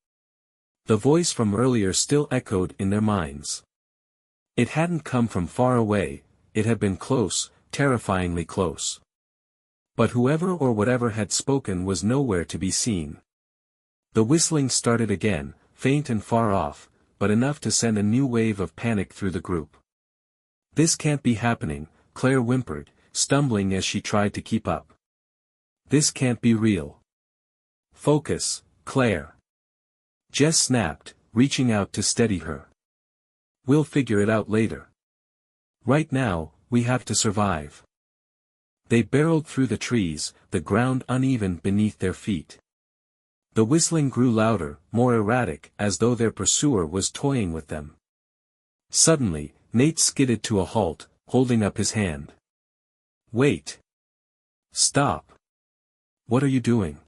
The voice from earlier still echoed in their minds. It hadn't come from far away, it had been close, terrifyingly close. But whoever or whatever had spoken was nowhere to be seen. The whistling started again, faint and far off, but enough to send a new wave of panic through the group. This can't be happening, Claire whimpered, stumbling as she tried to keep up. This can't be real. Focus, Claire. Jess snapped, reaching out to steady her. We'll figure it out later. Right now, we have to survive. They barreled through the trees, the ground uneven beneath their feet. The whistling grew louder, more erratic, as though their pursuer was toying with them. Suddenly, Nate skidded to a halt, holding up his hand. Wait. Stop. What are you doing?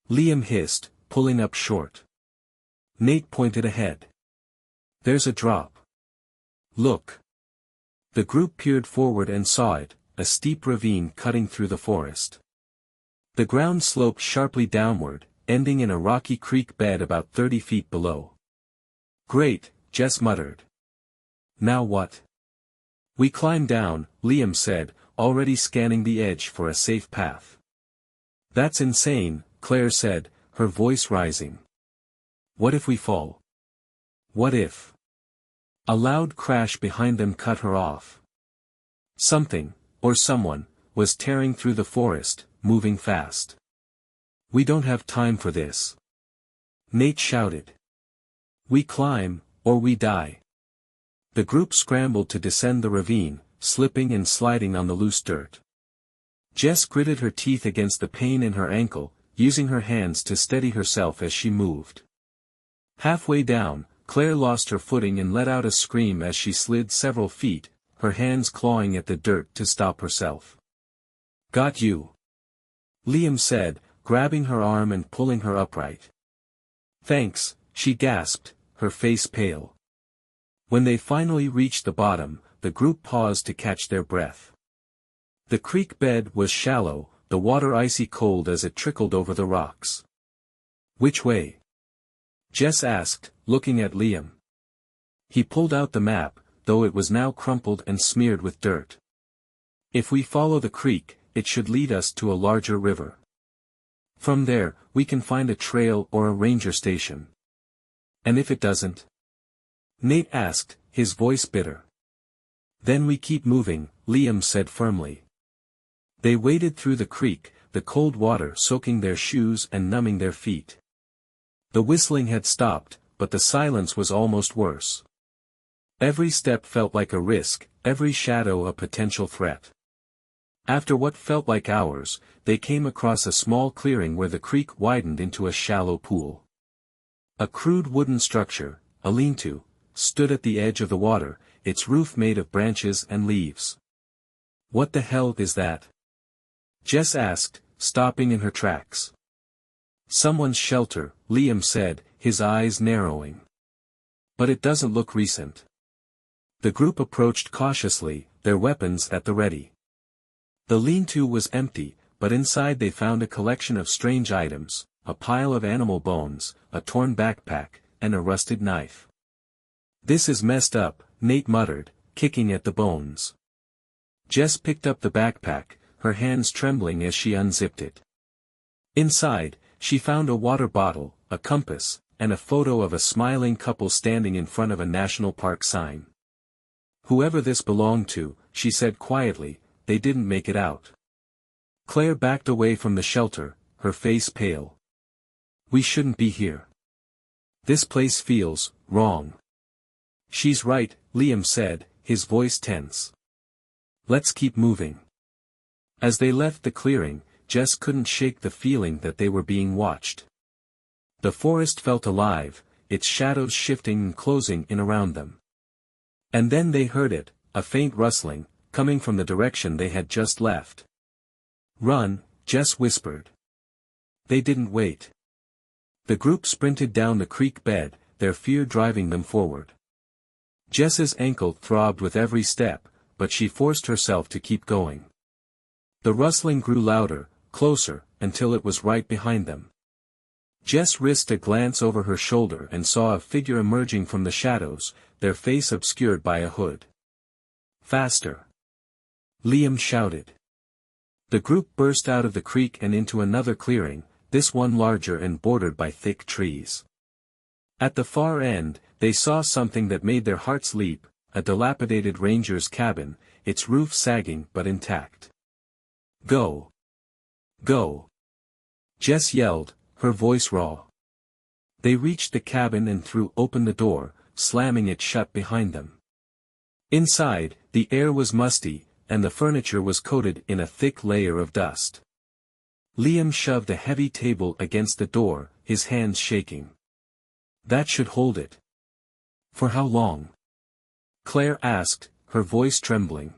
Liam hissed, pulling up short. Nate pointed ahead. There's a drop. Look. The group peered forward and saw it, a steep ravine cutting through the forest. The ground sloped sharply downward, ending in a rocky creek bed about 30 feet below. Great, Jess muttered. Now what? We climb down, Liam said, already scanning the edge for a safe path. That's insane, Claire said, her voice rising. What if we fall? What if? A loud crash behind them cut her off. Something, or someone, was tearing through the forest, moving fast. We don't have time for this. Nate shouted. We climb, or we die. The group scrambled to descend the ravine, slipping and sliding on the loose dirt. Jess gritted her teeth against the pain in her ankle, using her hands to steady herself as she moved. Halfway down, Claire lost her footing and let out a scream as she slid several feet, her hands clawing at the dirt to stop herself. Got you. Liam said, grabbing her arm and pulling her upright. Thanks, she gasped, her face pale. When they finally reached the bottom, the group paused to catch their breath. The creek bed was shallow, the water icy cold as it trickled over the rocks. Which way? Jess asked, looking at Liam. He pulled out the map, though it was now crumpled and smeared with dirt. If we follow the creek, it should lead us to a larger river. From there, we can find a trail or a ranger station. And if it doesn't? Nate asked, his voice bitter. Then we keep moving, Liam said firmly. They waded through the creek, the cold water soaking their shoes and numbing their feet. The whistling had stopped, but the silence was almost worse. Every step felt like a risk, every shadow a potential threat. After what felt like hours, they came across a small clearing where the creek widened into a shallow pool. A crude wooden structure, a lean-to, stood at the edge of the water, its roof made of branches and leaves. What the hell is that? Jess asked, stopping in her tracks. Someone's shelter, Liam said, his eyes narrowing. But it doesn't look recent. The group approached cautiously, their weapons at the ready. The lean-to was empty, but inside they found a collection of strange items, a pile of animal bones, a torn backpack, and a rusted knife. "This is messed up," Nate muttered, kicking at the bones. Jess picked up the backpack, her hands trembling as she unzipped it. Inside, she found a water bottle, a compass, and a photo of a smiling couple standing in front of a national park sign. "Whoever this belonged to," she said quietly, "they didn't make it out." Claire backed away from the shelter, her face pale. "We shouldn't be here. This place feels wrong." "She's right," Liam said, his voice tense. "Let's keep moving." As they left the clearing, Jess couldn't shake the feeling that they were being watched. The forest felt alive, its shadows shifting and closing in around them. And then they heard it, a faint rustling, coming from the direction they had just left. "Run," Jess whispered. They didn't wait. The group sprinted down the creek bed, their fear driving them forward. Jess's ankle throbbed with every step, but she forced herself to keep going. The rustling grew louder, closer, until it was right behind them. Jess risked a glance over her shoulder and saw a figure emerging from the shadows, their face obscured by a hood. "Faster!" Liam shouted. The group burst out of the creek and into another clearing, this one larger and bordered by thick trees. At the far end, they saw something that made their hearts leap, a dilapidated ranger's cabin, its roof sagging but intact. "Go! Go!" Jess yelled, her voice raw. They reached the cabin and threw open the door, slamming it shut behind them. Inside, the air was musty, and the furniture was coated in a thick layer of dust. Liam shoved a heavy table against the door, his hands shaking. "That should hold it." "For how long?" Claire asked, her voice trembling.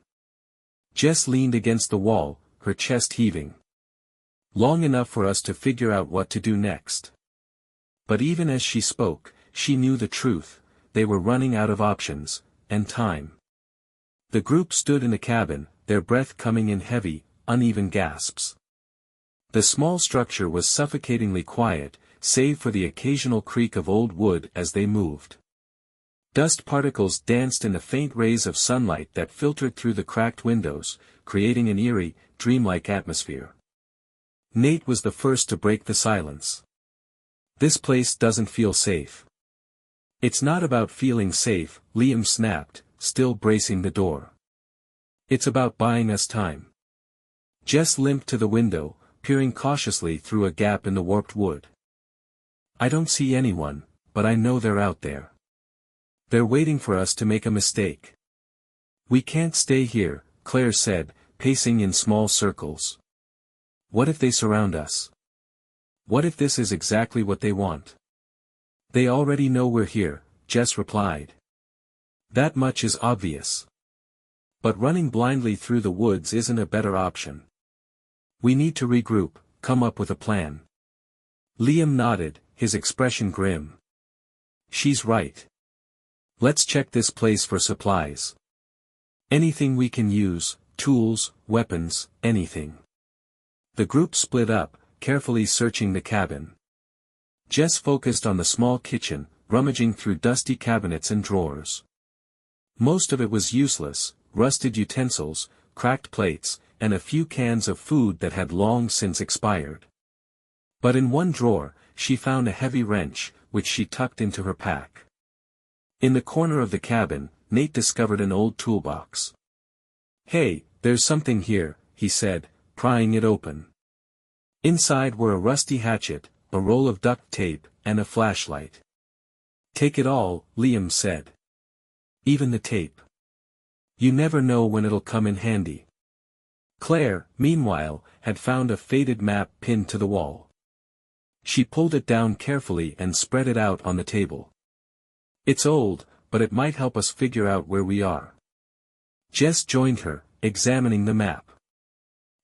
Jess leaned against the wall, her chest heaving. "Long enough for us to figure out what to do next." But even as she spoke, she knew the truth, they were running out of options, and time. The group stood in the cabin, their breath coming in heavy, uneven gasps. The small structure was suffocatingly quiet, save for the occasional creak of old wood as they moved. Dust particles danced in the faint rays of sunlight that filtered through the cracked windows, creating an eerie, dreamlike atmosphere. Nate was the first to break the silence. "This place doesn't feel safe." "It's not about feeling safe," Liam snapped, still bracing the door. "It's about buying us time." Jess limped to the window, peering cautiously through a gap in the warped wood. "I don't see anyone, but I know they're out there. They're waiting for us to make a mistake." "We can't stay here," Claire said, pacing in small circles. "What if they surround us? What if this is exactly what they want?" "They already know we're here," Jess replied. "That much is obvious. But running blindly through the woods isn't a better option. We need to regroup, come up with a plan." Liam nodded, his expression grim. "She's right. Let's check this place for supplies. Anything we can use, tools, weapons, anything." The group split up, carefully searching the cabin. Jess focused on the small kitchen, rummaging through dusty cabinets and drawers. Most of it was useless, rusted utensils, cracked plates, and a few cans of food that had long since expired. But in one drawer, she found a heavy wrench, which she tucked into her pack. In the corner of the cabin, Nate discovered an old toolbox. "Hey, there's something here," he said, prying it open. Inside were a rusty hatchet, a roll of duct tape, and a flashlight. "Take it all," Liam said. "Even the tape. You never know when it'll come in handy." Claire, meanwhile, had found a faded map pinned to the wall. She pulled it down carefully and spread it out on the table. "It's old, but it might help us figure out where we are." Jess joined her, examining the map.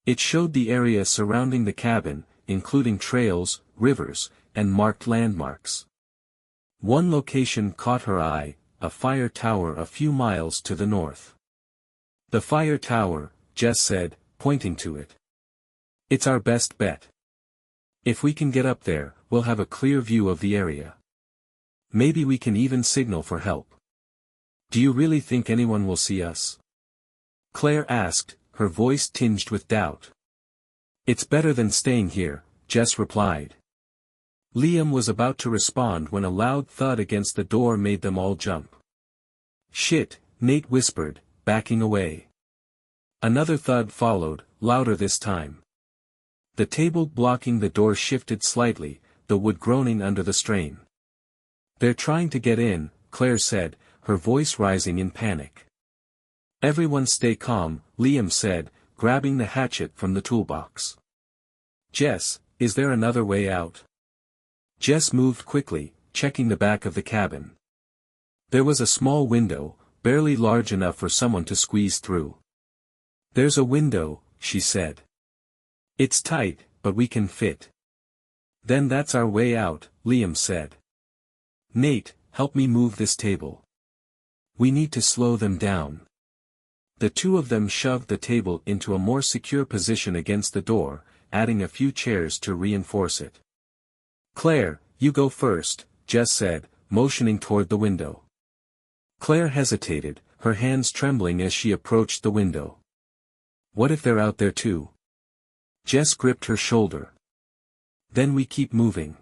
It showed the area surrounding the cabin, including trails, rivers, and marked landmarks. One location caught her eye, a fire tower a few miles to the north. "The fire tower," Jess said, pointing to it. "It's our best bet. If we can get up there, we'll have a clear view of the area. Maybe we can even signal for help." Do you really think anyone will see us? Claire asked, her voice tinged with doubt. It's better than staying here, Jess replied. Liam was about to respond when a loud thud against the door made them all jump. Shit, Nate whispered, backing away. Another thud followed, louder this time. The table blocking the door shifted slightly, the wood groaning under the strain. They're trying to get in, Claire said, her voice rising in panic. Everyone stay calm, Liam said, grabbing the hatchet from the toolbox. Jess, is there another way out? Jess moved quickly, checking the back of the cabin. There was a small window, barely large enough for someone to squeeze through. There's a window, she said. It's tight, but we can fit. Then that's our way out, Liam said. Nate, help me move this table. We need to slow them down. The two of them shoved the table into a more secure position against the door, adding a few chairs to reinforce it. Claire, you go first, Jess said, motioning toward the window. Claire hesitated, her hands trembling as she approached the window. What if they're out there too? Jess gripped her shoulder. Then we keep moving.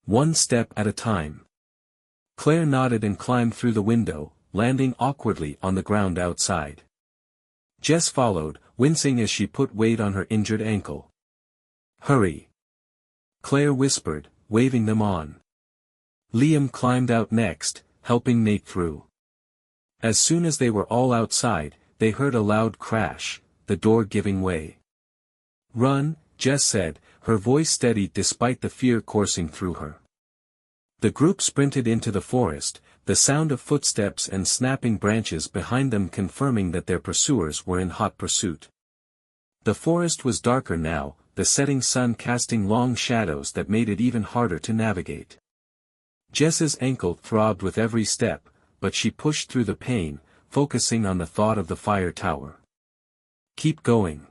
One step at a time. Claire nodded and climbed through the window, landing awkwardly on the ground outside. Jess followed, wincing as she put weight on her injured ankle. Hurry! Claire whispered, waving them on. Liam climbed out next, helping Nate through. As soon as they were all outside, they heard a loud crash, the door giving way. Run, Jess said, her voice steady despite the fear coursing through her. The group sprinted into the forest, the sound of footsteps and snapping branches behind them confirming that their pursuers were in hot pursuit. The forest was darker now, the setting sun casting long shadows that made it even harder to navigate. Jess's ankle throbbed with every step, but she pushed through the pain, focusing on the thought of the fire tower. Keep going.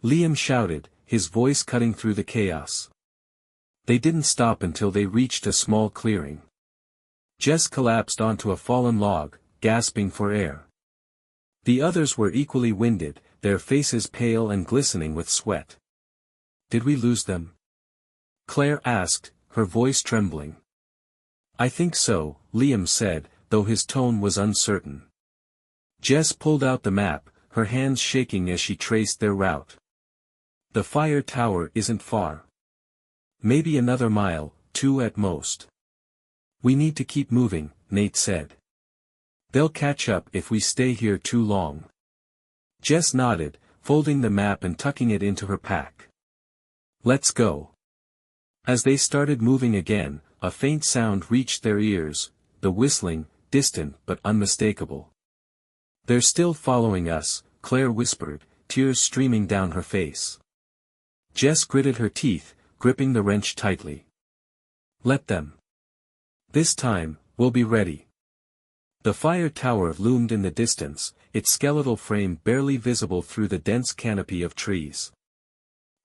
Liam shouted, his voice cutting through the chaos. They didn't stop until they reached a small clearing. Jess collapsed onto a fallen log, gasping for air. The others were equally winded, their faces pale and glistening with sweat. Did we lose them? Claire asked, her voice trembling. I think so, Liam said, though his tone was uncertain. Jess pulled out the map, her hands shaking as she traced their route. The fire tower isn't far. Maybe another mile, 2 at most. We need to keep moving, Nate said. They'll catch up if we stay here too long. Jess nodded, folding the map and tucking it into her pack. Let's go. As they started moving again, a faint sound reached their ears, the whistling, distant but unmistakable. They're still following us, Claire whispered, tears streaming down her face. Jess gritted her teeth, gripping the wrench tightly. Let them. This time, we'll be ready. The fire tower loomed in the distance, its skeletal frame barely visible through the dense canopy of trees.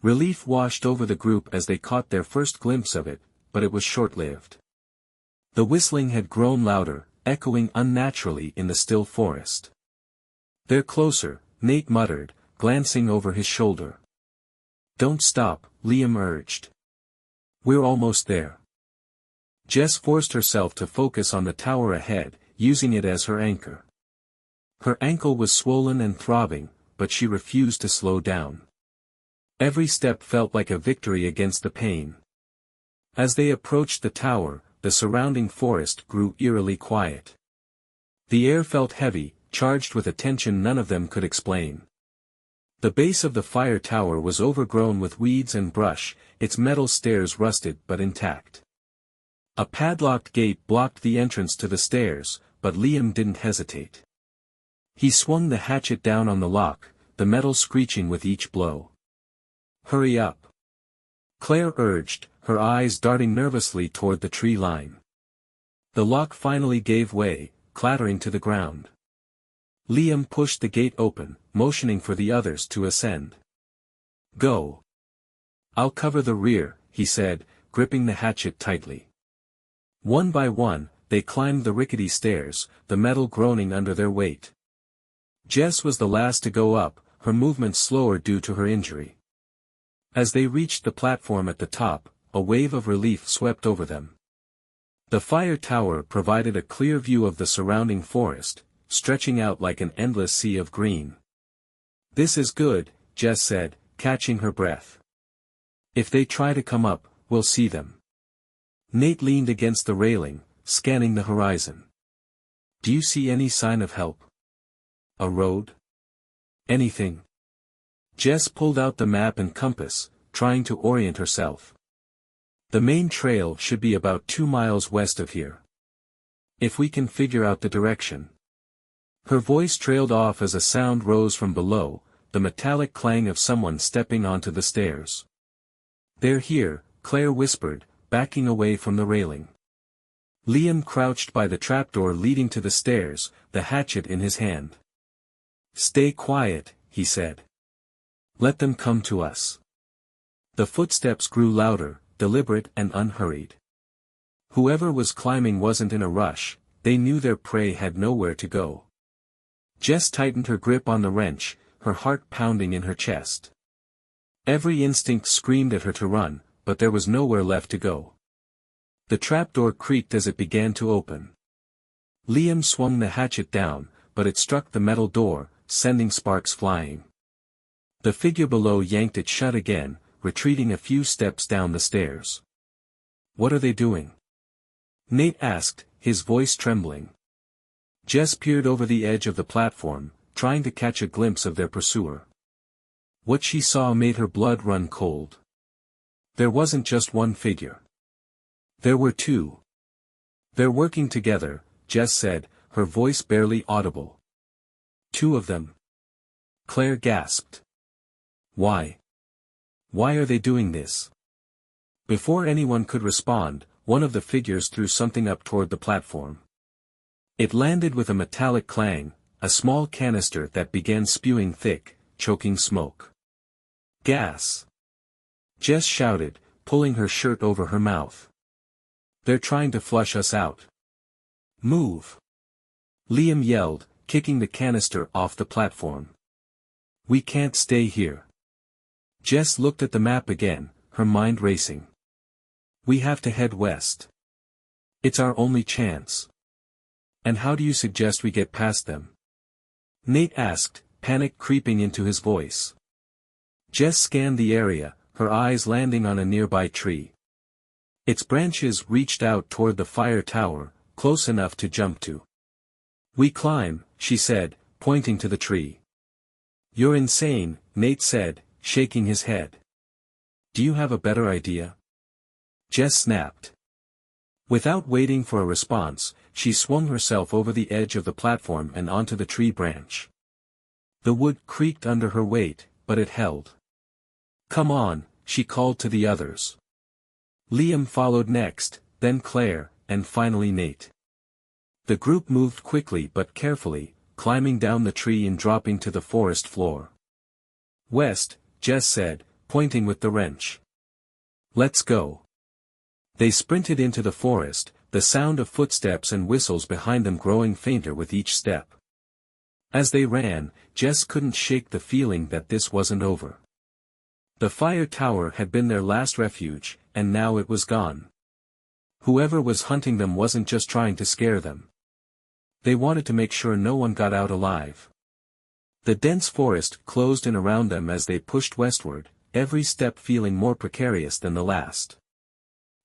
Relief washed over the group as they caught their first glimpse of it, but it was short-lived. The whistling had grown louder, echoing unnaturally in the still forest. They're closer, Nate muttered, glancing over his shoulder. Don't stop, Liam urged. We're almost there. Jess forced herself to focus on the tower ahead, using it as her anchor. Her ankle was swollen and throbbing, but she refused to slow down. Every step felt like a victory against the pain. As they approached the tower, the surrounding forest grew eerily quiet. The air felt heavy, charged with a tension none of them could explain. The base of the fire tower was overgrown with weeds and brush, its metal stairs rusted but intact. A padlocked gate blocked the entrance to the stairs, but Liam didn't hesitate. He swung the hatchet down on the lock, the metal screeching with each blow. Hurry up. Claire urged, her eyes darting nervously toward the tree line. The lock finally gave way, clattering to the ground. Liam pushed the gate open, motioning for the others to ascend. Go. I'll cover the rear, he said, gripping the hatchet tightly. One by one, they climbed the rickety stairs, the metal groaning under their weight. Jess was the last to go up, her movements slower due to her injury. As they reached the platform at the top, a wave of relief swept over them. The fire tower provided a clear view of the surrounding forest, stretching out like an endless sea of green. "This is good," Jess said, catching her breath. "If they try to come up, we'll see them." Nate leaned against the railing, scanning the horizon. "Do you see any sign of help? A road? Anything?" Jess pulled out the map and compass, trying to orient herself. "The main trail should be about 2 miles west of here. If we can figure out the direction." Her voice trailed off as a sound rose from below, the metallic clang of someone stepping onto the stairs. "They're here," Claire whispered, backing away from the railing. Liam crouched by the trapdoor leading to the stairs, the hatchet in his hand. "Stay quiet," he said. "Let them come to us." The footsteps grew louder, deliberate and unhurried. Whoever was climbing wasn't in a rush, they knew their prey had nowhere to go. Jess tightened her grip on the wrench, her heart pounding in her chest. Every instinct screamed at her to run, but there was nowhere left to go. The trapdoor creaked as it began to open. Liam swung the hatchet down, but it struck the metal door, sending sparks flying. The figure below yanked it shut again, retreating a few steps down the stairs. "What are they doing?" Nate asked, his voice trembling. Jess peered over the edge of the platform, trying to catch a glimpse of their pursuer. What she saw made her blood run cold. There wasn't just one figure. There were two. "They're working together," Jess said, her voice barely audible. "Two of them?" Claire gasped. "Why? Why are they doing this?" Before anyone could respond, one of the figures threw something up toward the platform. It landed with a metallic clang, a small canister that began spewing thick, choking smoke. "Gas!" Jess shouted, pulling her shirt over her mouth. "They're trying to flush us out." "Move!" Liam yelled, kicking the canister off the platform. "We can't stay here." Jess looked at the map again, her mind racing. "We have to head west. It's our only chance." "And how do you suggest we get past them?" Nate asked, panic creeping into his voice. Jess scanned the area, her eyes landing on a nearby tree. Its branches reached out toward the fire tower, close enough to jump to. "We climb," she said, pointing to the tree. "You're insane," Nate said, shaking his head. "Do you have a better idea?" Jess snapped. Without waiting for a response, she swung herself over the edge of the platform and onto the tree branch. The wood creaked under her weight, but it held. "Come on," she called to the others. Liam followed next, then Claire, and finally Nate. The group moved quickly but carefully, climbing down the tree and dropping to the forest floor. "West," Jess said, pointing with the wrench. "Let's go." They sprinted into the forest, the sound of footsteps and whistles behind them growing fainter with each step. As they ran, Jess couldn't shake the feeling that this wasn't over. The fire tower had been their last refuge, and now it was gone. Whoever was hunting them wasn't just trying to scare them. They wanted to make sure no one got out alive. The dense forest closed in around them as they pushed westward, every step feeling more precarious than the last.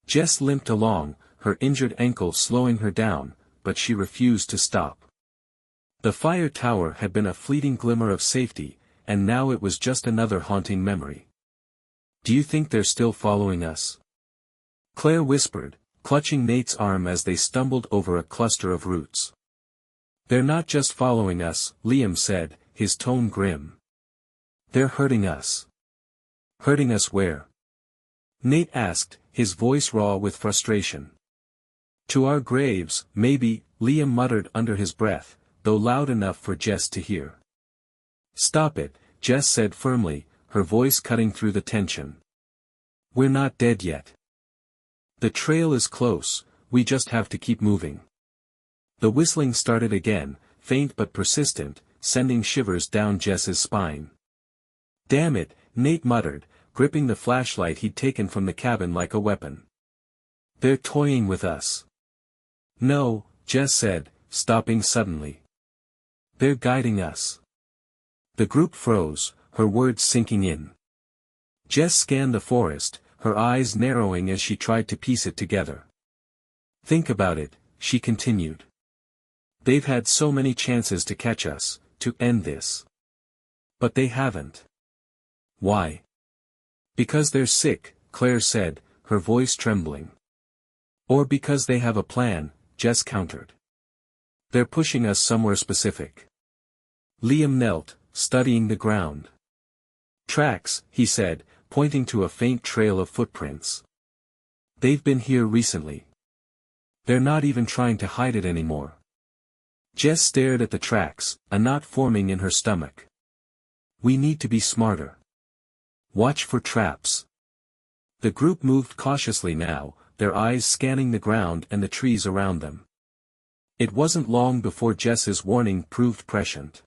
Jess limped along, her injured ankle slowing her down, but she refused to stop. The fire tower had been a fleeting glimmer of safety, and now it was just another haunting memory. "Do you think they're still following us?" Claire whispered, clutching Nate's arm as they stumbled over a cluster of roots. "They're not just following us," Liam said, his tone grim. "They're hurting us." "Hurting us where?" Nate asked, his voice raw with frustration. "To our graves, maybe," Liam muttered under his breath, though loud enough for Jess to hear. "Stop it," Jess said firmly, her voice cutting through the tension. "We're not dead yet. The trail is close, we just have to keep moving." The whistling started again, faint but persistent, sending shivers down Jess's spine. "Damn it," Nate muttered, gripping the flashlight he'd taken from the cabin like a weapon. "They're toying with us." "No," Jess said, stopping suddenly. "They're guiding us." The group froze, her words sinking in. Jess scanned the forest, her eyes narrowing as she tried to piece it together. "Think about it," she continued. "They've had so many chances to catch us, to end this. But they haven't. Why?" "Because they're sick," Claire said, her voice trembling. "Or because they have a plan," Jess countered. "They're pushing us somewhere specific." Liam knelt, studying the ground. "Tracks," he said, pointing to a faint trail of footprints. "They've been here recently. They're not even trying to hide it anymore." Jess stared at the tracks, a knot forming in her stomach. "We need to be smarter. Watch for traps." The group moved cautiously now, their eyes scanning the ground and the trees around them. It wasn't long before Jess's warning proved prescient.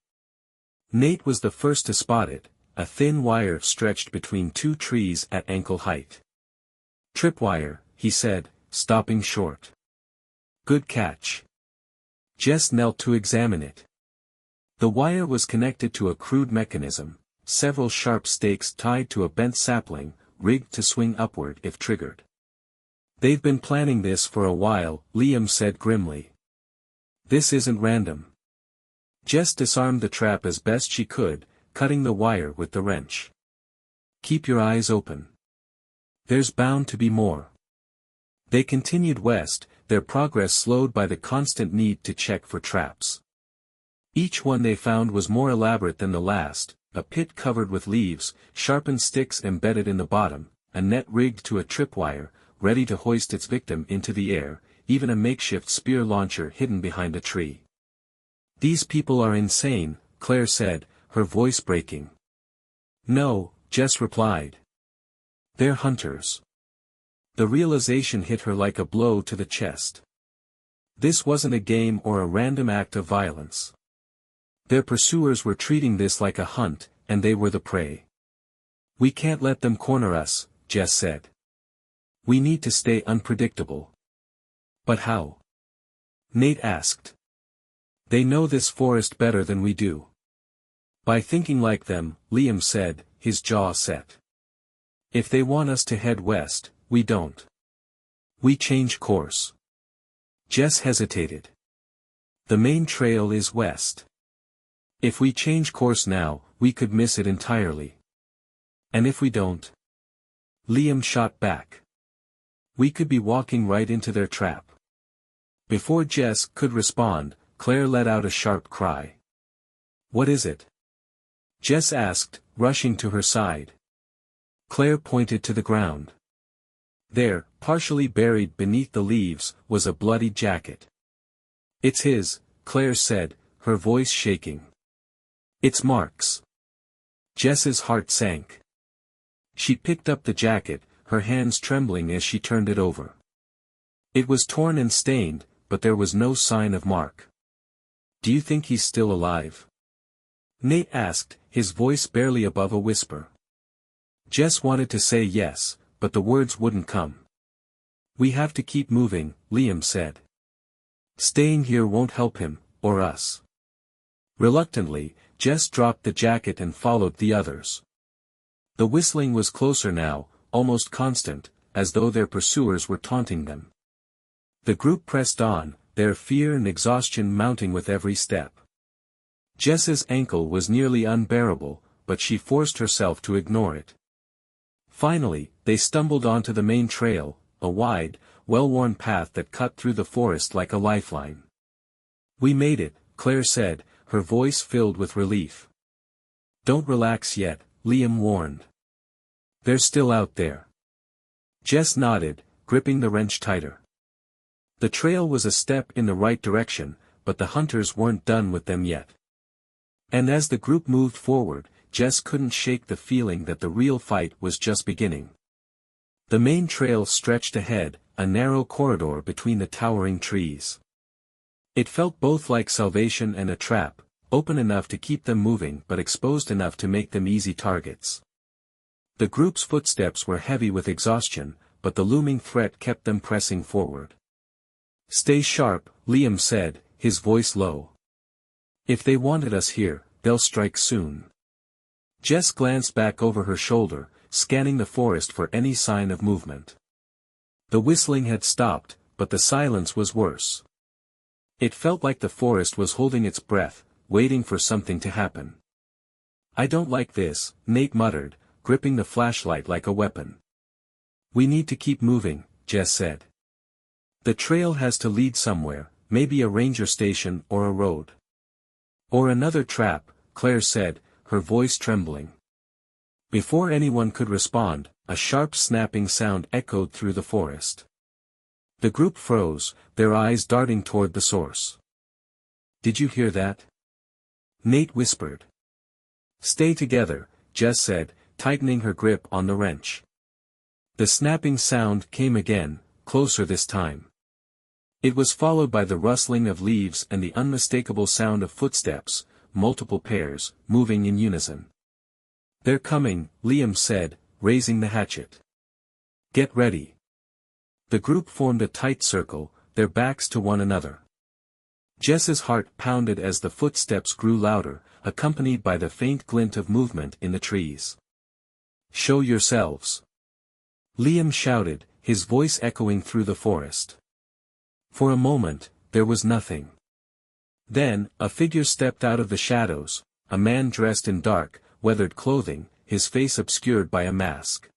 Nate was the first to spot it, a thin wire stretched between two trees at ankle height. "Tripwire," he said, stopping short. "Good catch." Jess knelt to examine it. The wire was connected to a crude mechanism, several sharp stakes tied to a bent sapling, rigged to swing upward if triggered. "They've been planning this for a while," Liam said grimly. "This isn't random." Jess disarmed the trap as best she could, cutting the wire with the wrench. "Keep your eyes open. There's bound to be more." They continued west, their progress slowed by the constant need to check for traps. Each one they found was more elaborate than the last, a pit covered with leaves, sharpened sticks embedded in the bottom, a net rigged to a tripwire, ready to hoist its victim into the air, even a makeshift spear launcher hidden behind a tree. "These people are insane," Claire said, her voice breaking. "No," Jess replied. "They're hunters." The realization hit her like a blow to the chest. This wasn't a game or a random act of violence. Their pursuers were treating this like a hunt, and they were the prey. "We can't let them corner us," Jess said. "We need to stay unpredictable." "But how?" Nate asked. "They know this forest better than we do." "By thinking like them," Liam said, his jaw set. "If they want us to head west, we don't. We change course." Jess hesitated. "The main trail is west. If we change course now, we could miss it entirely. And if we don't?" Liam shot back. "We could be walking right into their trap." Before Jess could respond, Claire let out a sharp cry. "What is it?" Jess asked, rushing to her side. Claire pointed to the ground. There, partially buried beneath the leaves, was a bloody jacket. "It's his," Claire said, her voice shaking. "It's Mark's." Jess's heart sank. She picked up the jacket, her hands trembling as she turned it over. It was torn and stained, but there was no sign of Mark. "Do you think he's still alive?" Nate asked, his voice barely above a whisper. Jess wanted to say yes, but the words wouldn't come. "We have to keep moving," Liam said. "Staying here won't help him, or us." Reluctantly, Jess dropped the jacket and followed the others. The whistling was closer now, almost constant, as though their pursuers were taunting them. The group pressed on, their fear and exhaustion mounting with every step. Jess's ankle was nearly unbearable, but she forced herself to ignore it. Finally, they stumbled onto the main trail, a wide, well-worn path that cut through the forest like a lifeline. "We made it," Claire said, her voice filled with relief. "Don't relax yet," Liam warned. "They're still out there." Jess nodded, gripping the wrench tighter. The trail was a step in the right direction, but the hunters weren't done with them yet. And as the group moved forward, Jess couldn't shake the feeling that the real fight was just beginning. The main trail stretched ahead, a narrow corridor between the towering trees. It felt both like salvation and a trap, open enough to keep them moving but exposed enough to make them easy targets. The group's footsteps were heavy with exhaustion, but the looming threat kept them pressing forward. "Stay sharp," Liam said, his voice low. "If they wanted us here, they'll strike soon." Jess glanced back over her shoulder, scanning the forest for any sign of movement. The whistling had stopped, but the silence was worse. It felt like the forest was holding its breath, waiting for something to happen. "I don't like this," Nate muttered, gripping the flashlight like a weapon. "We need to keep moving," Jess said. "The trail has to lead somewhere, maybe a ranger station or a road." "Or another trap," Claire said, her voice trembling. Before anyone could respond, a sharp snapping sound echoed through the forest. The group froze, their eyes darting toward the source. "Did you hear that?" Nate whispered. "Stay together," Jess said, tightening her grip on the wrench. The snapping sound came again, closer this time. It was followed by the rustling of leaves and the unmistakable sound of footsteps, multiple pairs, moving in unison. "They're coming," Liam said, raising the hatchet. "Get ready." The group formed a tight circle, their backs to one another. Jess's heart pounded as the footsteps grew louder, accompanied by the faint glint of movement in the trees. "Show yourselves!" Liam shouted, his voice echoing through the forest. For a moment, there was nothing. Then, a figure stepped out of the shadows, a man dressed in dark, weathered clothing, his face obscured by a mask.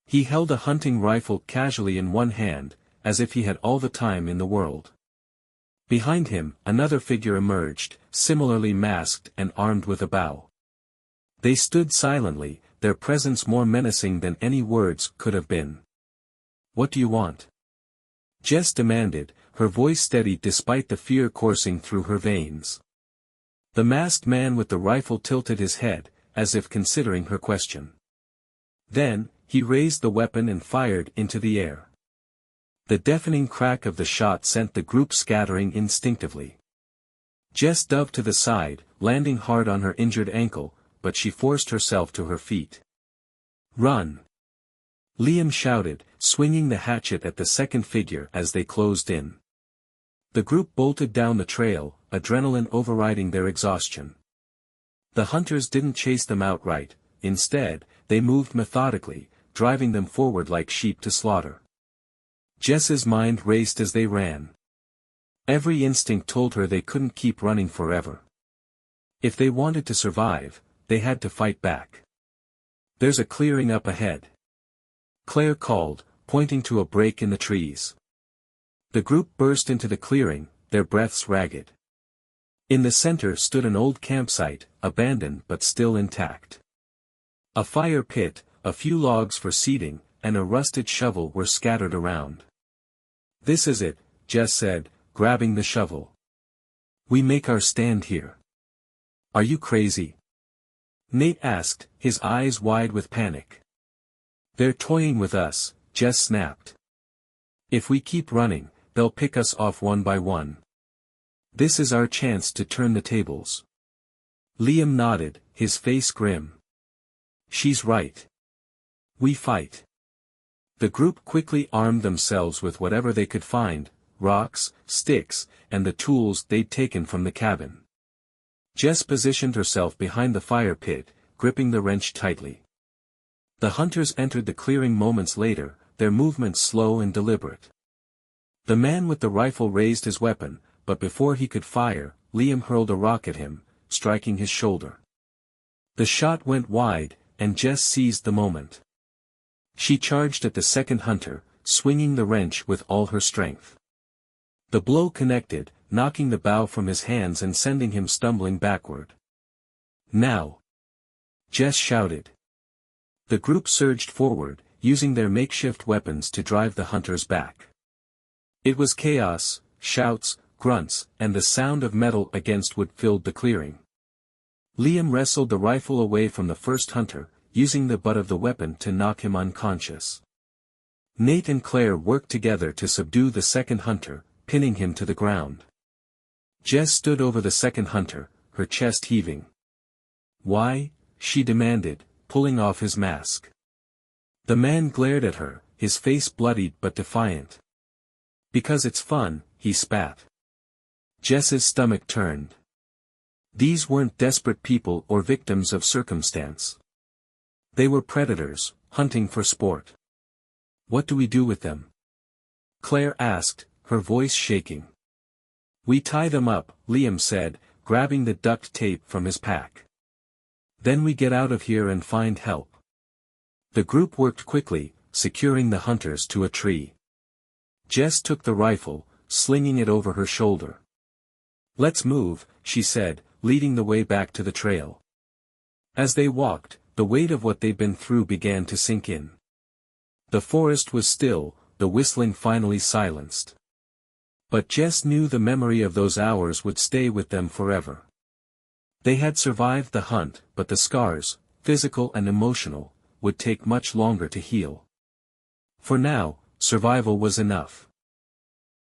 He held a hunting rifle casually in one hand, as if he had all the time in the world. Behind him, another figure emerged, similarly masked and armed with a bow. They stood silently, their presence more menacing than any words could have been. "What do you want?" Jess demanded, her voice steady despite the fear coursing through her veins. The masked man with the rifle tilted his head, as if considering her question. Then, he raised the weapon and fired into the air. The deafening crack of the shot sent the group scattering instinctively. Jess dove to the side, landing hard on her injured ankle, but she forced herself to her feet. "Run!" Liam shouted, swinging the hatchet at the second figure as they closed in. The group bolted down the trail, adrenaline overriding their exhaustion. The hunters didn't chase them outright, instead, they moved methodically, driving them forward like sheep to slaughter. Jess's mind raced as they ran. Every instinct told her they couldn't keep running forever. If they wanted to survive, they had to fight back. "There's a clearing up ahead," Claire called, pointing to a break in the trees. The group burst into the clearing, their breaths ragged. In the center stood an old campsite, abandoned but still intact. A fire pit, a few logs for seating, and a rusted shovel were scattered around. "This is it," Jess said, grabbing the shovel. "We make our stand here." "Are you crazy?" Nate asked, his eyes wide with panic. "They're toying with us," Jess snapped. "If we keep running, they'll pick us off one by one. This is our chance to turn the tables." Liam nodded, his face grim. "She's right. We fight." The group quickly armed themselves with whatever they could find, rocks, sticks, and the tools they'd taken from the cabin. Jess positioned herself behind the fire pit, gripping the wrench tightly. The hunters entered the clearing moments later, their movements slow and deliberate. The man with the rifle raised his weapon, but before he could fire, Liam hurled a rock at him, striking his shoulder. The shot went wide, and Jess seized the moment. She charged at the second hunter, swinging the wrench with all her strength. The blow connected, knocking the bow from his hands and sending him stumbling backward. "Now!" Jess shouted. The group surged forward, using their makeshift weapons to drive the hunters back. It was chaos, shouts, grunts, and the sound of metal against wood filled the clearing. Liam wrestled the rifle away from the first hunter, using the butt of the weapon to knock him unconscious. Nate and Claire worked together to subdue the second hunter, pinning him to the ground. Jess stood over the second hunter, her chest heaving. "Why?" she demanded, pulling off his mask. The man glared at her, his face bloodied but defiant. "Because it's fun," he spat. Jess's stomach turned. These weren't desperate people or victims of circumstance. They were predators, hunting for sport. "What do we do with them?" Claire asked, her voice shaking. "We tie them up," Liam said, grabbing the duct tape from his pack. "Then we get out of here and find help." The group worked quickly, securing the hunters to a tree. Jess took the rifle, slinging it over her shoulder. "Let's move," she said, leading the way back to the trail. As they walked, the weight of what they'd been through began to sink in. The forest was still, the whistling finally silenced. But Jess knew the memory of those hours would stay with them forever. They had survived the hunt, but the scars, physical and emotional, would take much longer to heal. For now, survival was enough.